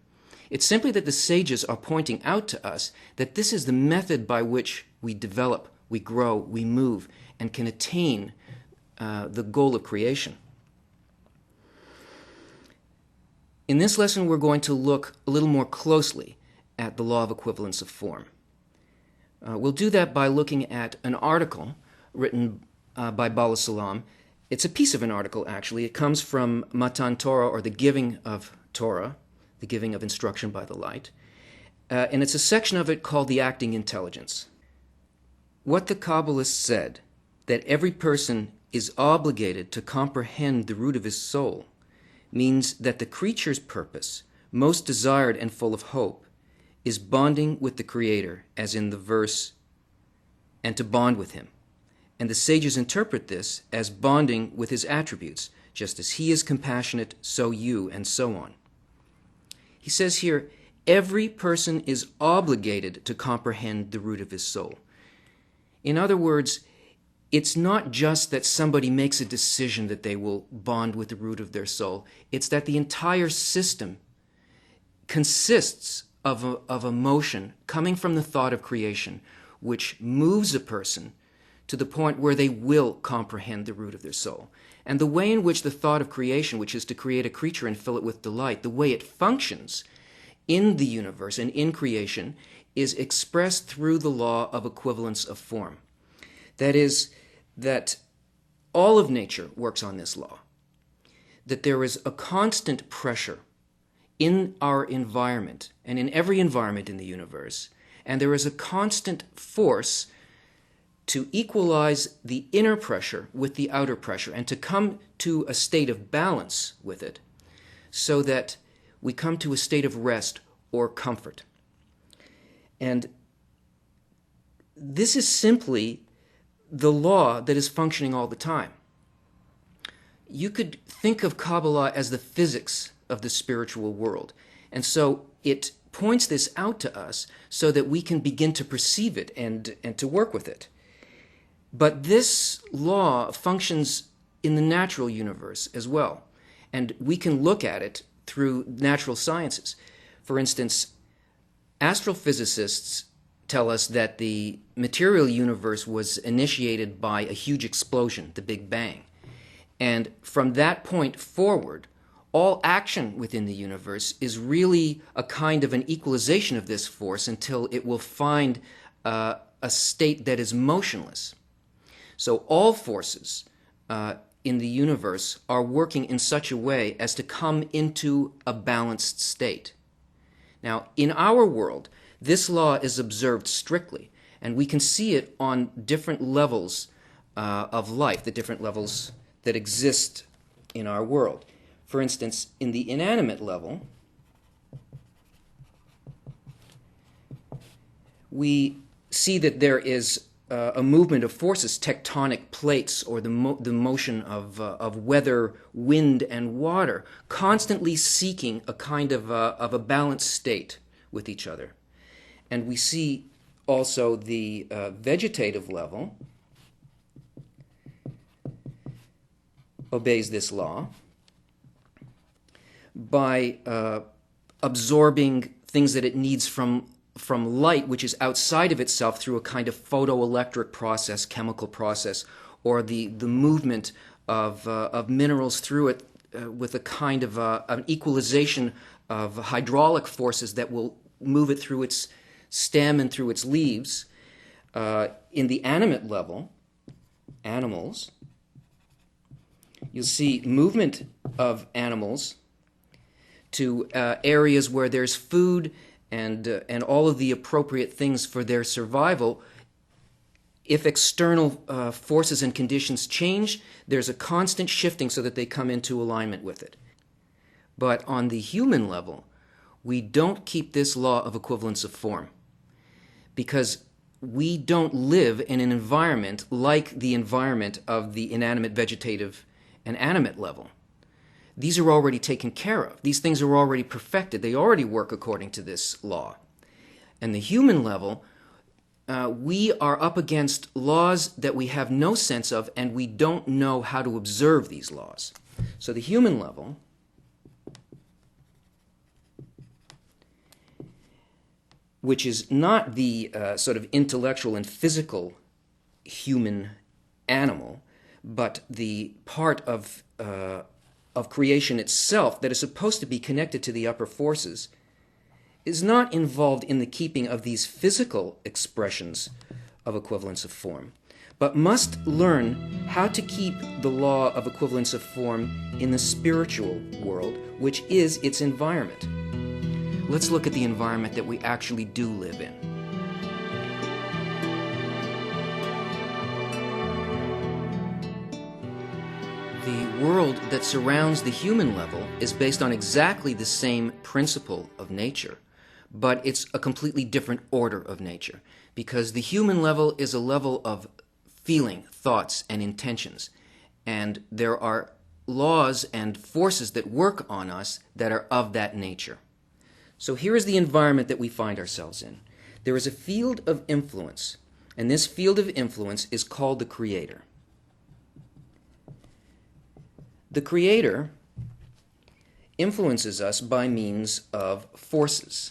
It's simply that the sages are pointing out to us that this is the method by which we develop, we grow, we move, and can attain the goal of creation. In this lesson, we're going to look a little more closely at the law of equivalence of form. We'll do that by looking at an article written by Bala Salam. It's a piece of an article, actually. It comes from Matan Torah, or the giving of Torah, the giving of instruction by the light. And it's a section of it called the acting intelligence. What the Kabbalists said, that every person is obligated to comprehend the root of his soul, means that the creature's purpose, most desired and full of hope, is bonding with the Creator, as in the verse, and to bond with Him. And the sages interpret this as bonding with His attributes, just as He is compassionate, so you, and so on. He says here, every person is obligated to comprehend the root of his soul. In other words, it's not just that somebody makes a decision that they will bond with the root of their soul. It's that the entire system consists of a motion coming from the thought of creation, which moves a person to the point where they will comprehend the root of their soul. And the way in which the thought of creation, which is to create a creature and fill it with delight, the way it functions in the universe and in creation is expressed through the law of equivalence of form. That is, that all of nature works on this law, that there is a constant pressure in our environment and in every environment in the universe, and there is a constant force to equalize the inner pressure with the outer pressure and to come to a state of balance with it so that we come to a state of rest or comfort. And this is simply the law that is functioning all the time. You could think of Kabbalah as the physics of the spiritual world. And so it points this out to us so that we can begin to perceive it and to work with it. But this law functions in the natural universe as well. And we can look at it through natural sciences. For instance, astrophysicists tell us that the material universe was initiated by a huge explosion, the Big Bang. And from that point forward, all action within the universe is really a kind of an equalization of this force until it will find a state that is motionless. So all forces in the universe are working in such a way as to come into a balanced state. Now, in our world, this law is observed strictly, and we can see it on different levels of life, the different levels that exist in our world. For instance, in the inanimate level, we see that there is a movement of forces, tectonic plates, or the motion of weather, wind, and water, constantly seeking a kind of a balanced state with each other. And we see also the vegetative level obeys this law by absorbing things that it needs from light, which is outside of itself, through a kind of photoelectric process, chemical process, or the movement of minerals through it with a kind of an equalization of hydraulic forces that will move it through its stem and through its leaves. In the animate level, animals, you'll see movement of animals to areas where there's food and all of the appropriate things for their survival. If external forces and conditions change, there's a constant shifting so that they come into alignment with it. But on the human level, we don't keep this law of equivalence of form, because we don't live in an environment like the environment of the inanimate, vegetative, and animate level. These are already taken care of. These things are already perfected. They already work according to this law. And the human level, we are up against laws that we have no sense of, and we don't know how to observe these laws. So the human level which is not the sort of intellectual and physical human animal, but the part of creation itself that is supposed to be connected to the upper forces, is not involved in the keeping of these physical expressions of equivalence of form, but must learn how to keep the law of equivalence of form in the spiritual world, which is its environment. Let's look at the environment that we actually do live in. The world that surrounds the human level is based on exactly the same principle of nature, but it's a completely different order of nature, because the human level is a level of feeling, thoughts, and intentions, and there are laws and forces that work on us that are of that nature. So here is the environment that we find ourselves in. There is a field of influence, and this field of influence is called the Creator. The Creator influences us by means of forces.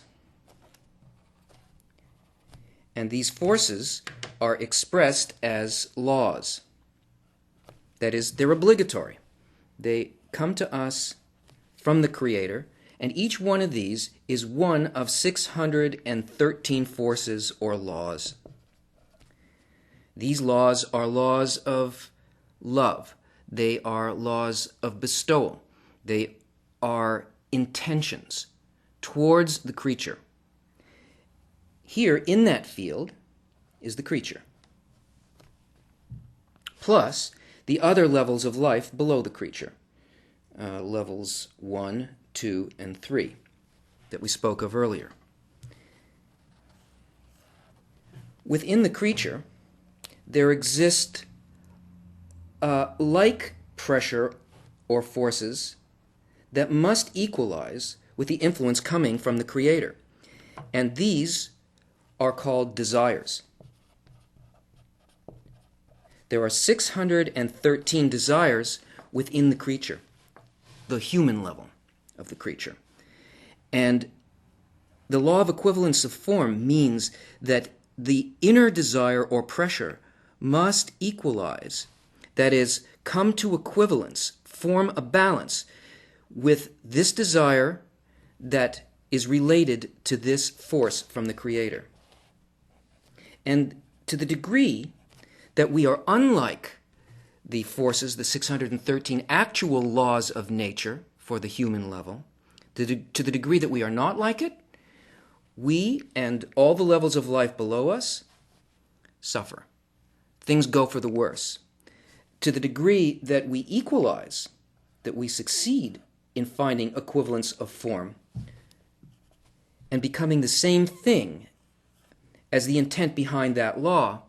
And these forces are expressed as laws. That is, they're obligatory. They come to us from the Creator, and each one of these is one of 613 forces or laws. These laws are laws of love. They are laws of bestowal. They are intentions towards the creature. Here, in that field, is the creature, plus the other levels of life below the creature, levels 1, 2, and 3 that we spoke of earlier. Within the creature, there exist like pressure or forces that must equalize with the influence coming from the Creator. And these are called desires. There are 613 desires within the creature, the human level of the creature. And the law of equivalence of form means that the inner desire or pressure must equalize, that is, come to equivalence, form a balance with this desire that is related to this force from the Creator. And to the degree that we are unlike the forces, the 613 actual laws of nature for the human level, to the degree that we are not like it, we and all the levels of life below us suffer. Things go for the worse. To the degree that we equalize, that we succeed in finding equivalence of form and becoming the same thing as the intent behind that law,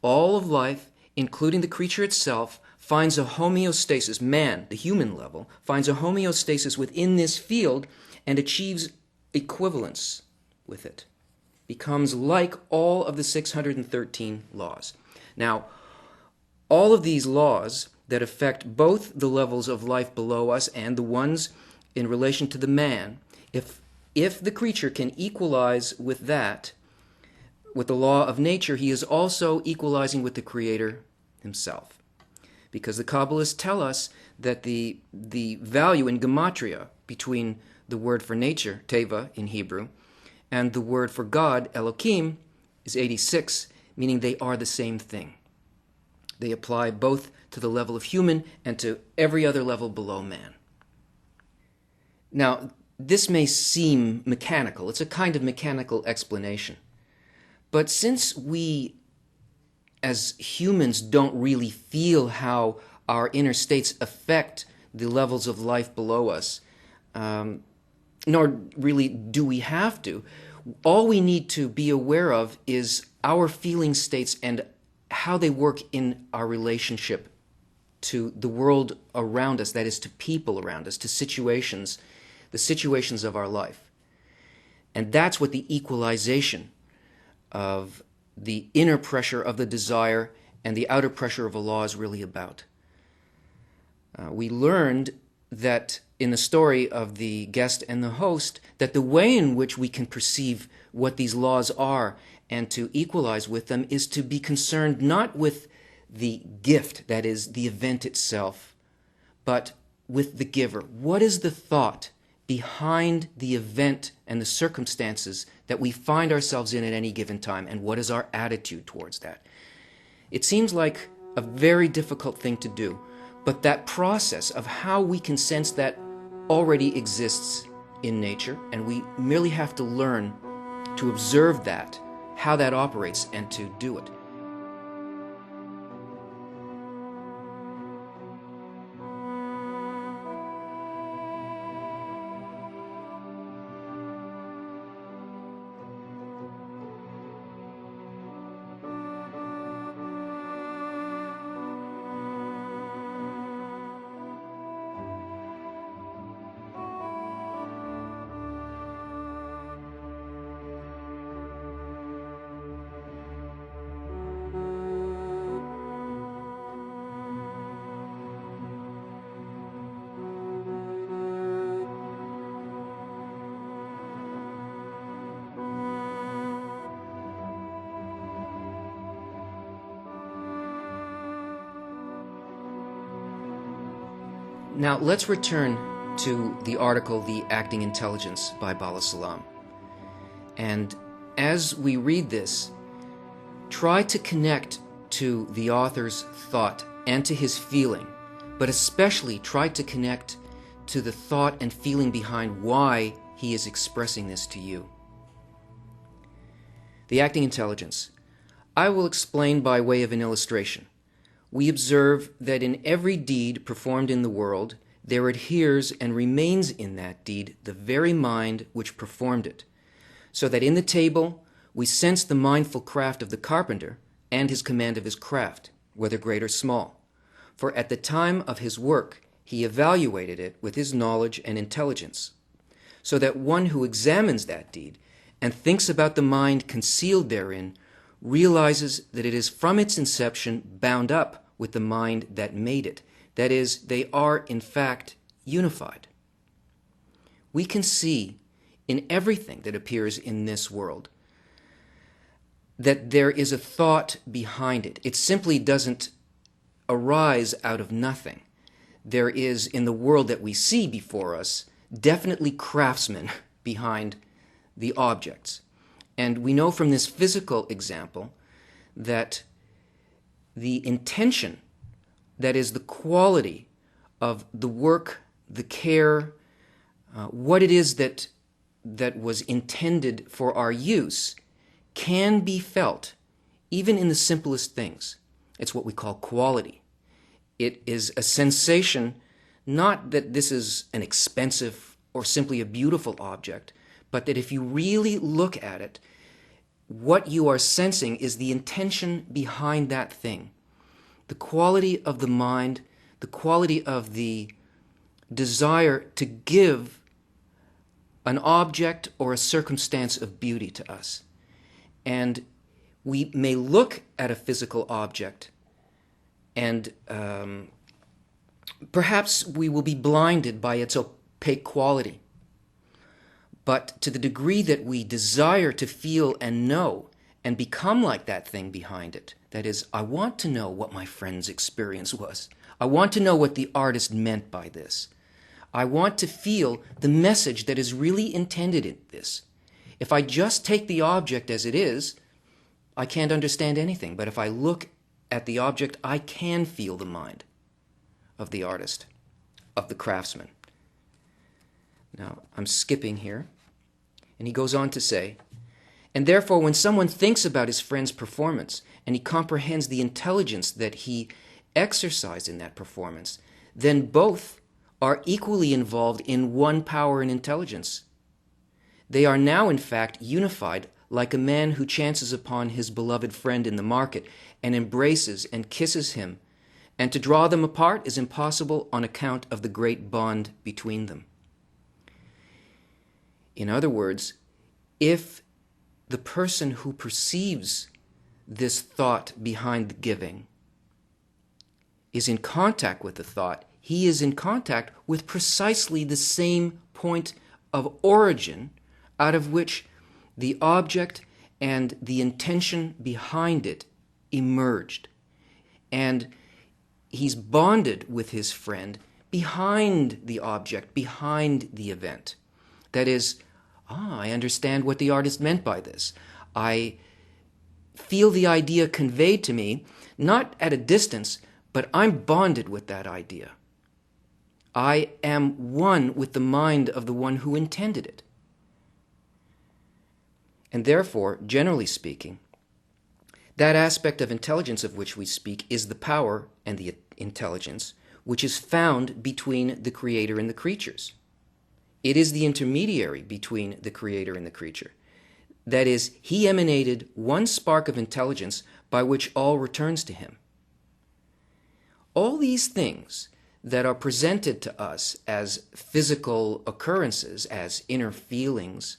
all of life, including the creature itself, finds a homeostasis. Man, the human level, finds a homeostasis within this field and achieves equivalence with it. Becomes like all of the 613 laws. Now, all of these laws that affect both the levels of life below us and the ones in relation to the man, if the creature can equalize with that, with the law of nature, he is also equalizing with the Creator himself. Because the Kabbalists tell us that the value in gematria between the word for nature, teva in Hebrew, and the word for God, Elohim, is 86, meaning they are the same thing. They apply both to the level of human and to every other level below man. Now, this may seem mechanical. It's a kind of mechanical explanation. But since we, as humans, don't really feel how our inner states affect the levels of life below us, nor really do we have to, all we need to be aware of is our feeling states and how they work in our relationship to the world around us, that is, to people around us, to situations, the situations of our life. And that's what the equalization of the inner pressure of the desire and the outer pressure of a law is really about. We learned that in the story of the guest and the host, that the way in which we can perceive what these laws are and to equalize with them is to be concerned not with the gift, that is, the event itself, but with the giver. What is the thought behind the event and the circumstances that we find ourselves in at any given time, and what is our attitude towards that? It seems like a very difficult thing to do, but that process of how we can sense that already exists in nature, and we merely have to learn to observe that, how that operates, and to do it. Now, let's return to the article, The Acting Intelligence by Bala Salam. And as we read this, try to connect to the author's thought and to his feeling, but especially try to connect to the thought and feeling behind why he is expressing this to you. The acting intelligence. I will explain by way of an illustration. We observe that in every deed performed in the world, there adheres and remains in that deed the very mind which performed it, so that in the table we sense the mindful craft of the carpenter and his command of his craft, whether great or small. For at the time of his work he evaluated it with his knowledge and intelligence, so that one who examines that deed and thinks about the mind concealed therein realizes that it is from its inception bound up with the mind that made it. That is, they are in fact unified. We can see in everything that appears in this world that there is a thought behind it. It simply doesn't arise out of nothing. There is, in the world that we see before us, definitely craftsmen behind the objects. And we know from this physical example that the intention, that is the quality of the work, the care, what it is that was intended for our use, can be felt even in the simplest things. It's what we call quality. It is a sensation, not that this is an expensive or simply a beautiful object, but that if you really look at it, what you are sensing is the intention behind that thing. The quality of the mind, the quality of the desire to give an object or a circumstance of beauty to us. And we may look at a physical object and perhaps we will be blinded by its opaque quality. But to the degree that we desire to feel and know and become like that thing behind it, that is, I want to know what my friend's experience was. I want to know what the artist meant by this. I want to feel the message that is really intended in this. If I just take the object as it is, I can't understand anything. But if I look at the object, I can feel the mind of the artist, of the craftsman. Now, I'm skipping here. And he goes on to say, and therefore when someone thinks about his friend's performance and he comprehends the intelligence that he exercised in that performance, then both are equally involved in one power and intelligence. They are now, in fact, unified like a man who chances upon his beloved friend in the market and embraces and kisses him, and to draw them apart is impossible on account of the great bond between them. In other words, if the person who perceives this thought behind the giving is in contact with the thought, he is in contact with precisely the same point of origin out of which the object and the intention behind it emerged. And he's bonded with his friend behind the object, behind the event. That is, I understand what the artist meant by this. I feel the idea conveyed to me, not at a distance, but I'm bonded with that idea. I am one with the mind of the one who intended it. And therefore, generally speaking, that aspect of intelligence of which we speak is the power and the intelligence which is found between the Creator and the creatures. It is the intermediary between the Creator and the creature. That is, he emanated one spark of intelligence by which all returns to him. All these things that are presented to us as physical occurrences, as inner feelings,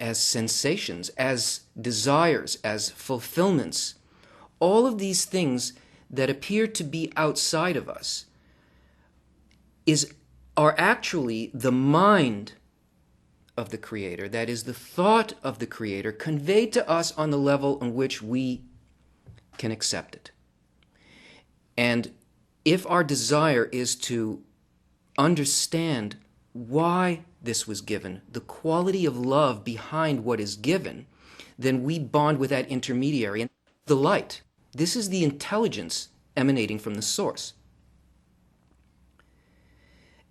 as sensations, as desires, as fulfillments, all of these things that appear to be outside of us are actually the mind of the Creator, that is, the thought of the Creator conveyed to us on the level on which we can accept it. And if our desire is to understand why this was given, the quality of love behind what is given, then we bond with that intermediary and the light. This is the intelligence emanating from the source.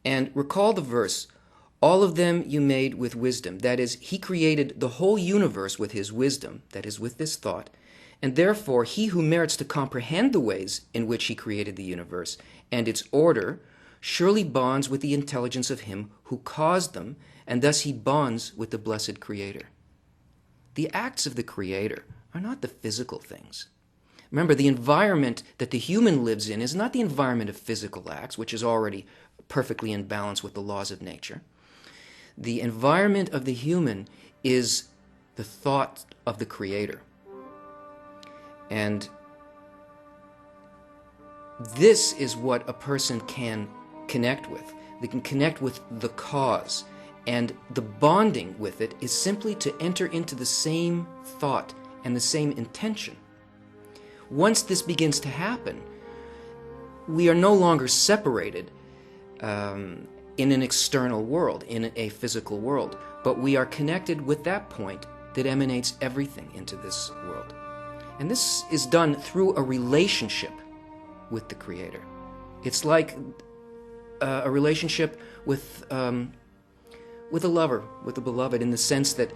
And recall the verse, all of them you made with wisdom. That is, he created the whole universe with his wisdom, that is, with this thought. And therefore, he who merits to comprehend the ways in which he created the universe and its order surely bonds with the intelligence of him who caused them, and thus he bonds with the blessed Creator. The acts of the Creator are not the physical things. Remember, the environment that the human lives in is not the environment of physical acts, which is already perfectly in balance with the laws of nature. The environment of the human is the thought of the Creator. And this is what a person can connect with. They can connect with the cause. And the bonding with it is simply to enter into the same thought and the same intention. Once this begins to happen, we are no longer separated in an external world, in a physical world, but we are connected with that point that emanates everything into this world. And this is done through a relationship with the Creator. It's like a relationship with a lover, with a beloved, in the sense that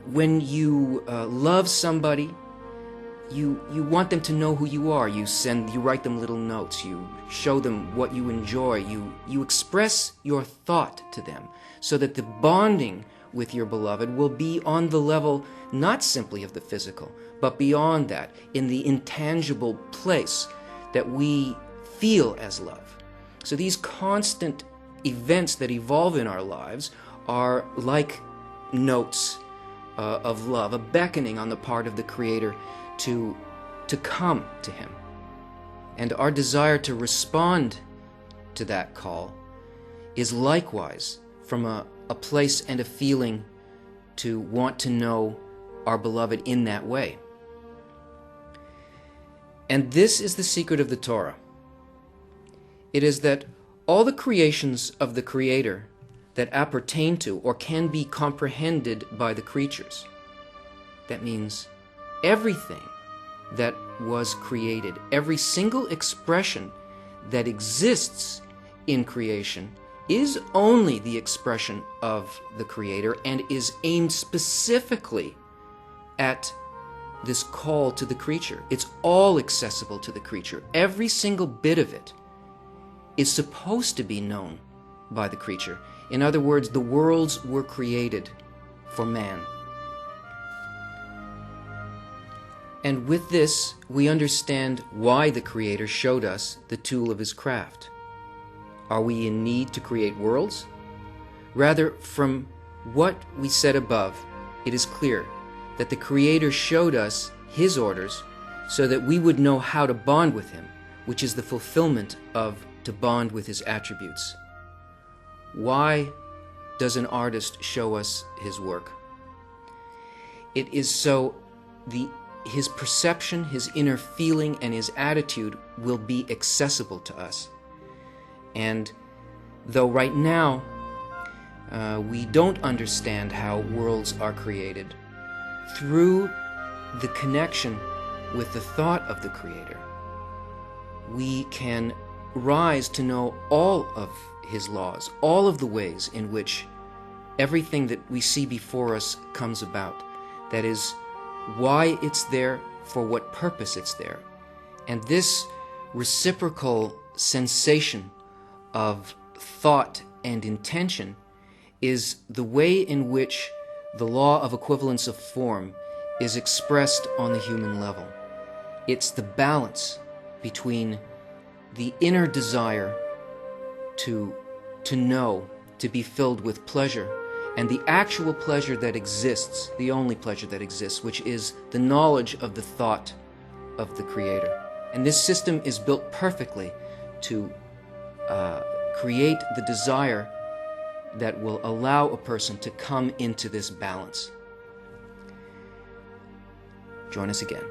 when you love somebody, you want them to know who you are. You write them little notes. You show them what you enjoy. You express your thought to them so that the bonding with your beloved will be on the level not simply of the physical, but beyond that, in the intangible place that we feel as love. So these constant events that evolve in our lives are like notes of love, a beckoning on the part of the Creator to come to Him. And our desire to respond to that call is likewise from a place and a feeling to want to know our beloved in that way. And this is the secret of the Torah. It is that all the creations of the Creator that appertain to or can be comprehended by the creatures, that means everything that was created, every single expression that exists in creation is only the expression of the Creator and is aimed specifically at this call to the creature. It's all accessible to the creature. Every single bit of it is supposed to be known by the creature. In other words, the worlds were created for man. And with this, we understand why the Creator showed us the tool of His craft. Are we in need to create worlds? Rather, from what we said above, it is clear that the Creator showed us His orders so that we would know how to bond with Him, which is the fulfillment of to bond with His attributes. Why does an artist show us his work? It is so his perception, his inner feeling, and his attitude will be accessible to us. And though right now we don't understand how worlds are created, through the connection with the thought of the Creator, we can rise to know all of His laws, all of the ways in which everything that we see before us comes about. That is, why it's there, for what purpose it's there. And this reciprocal sensation of thought and intention is the way in which the law of equivalence of form is expressed on the human level. It's the balance between the inner desire to know, to be filled with pleasure, and the actual pleasure that exists, the only pleasure that exists, which is the knowledge of the thought of the Creator. And this system is built perfectly to create the desire that will allow a person to come into this balance. Join us again.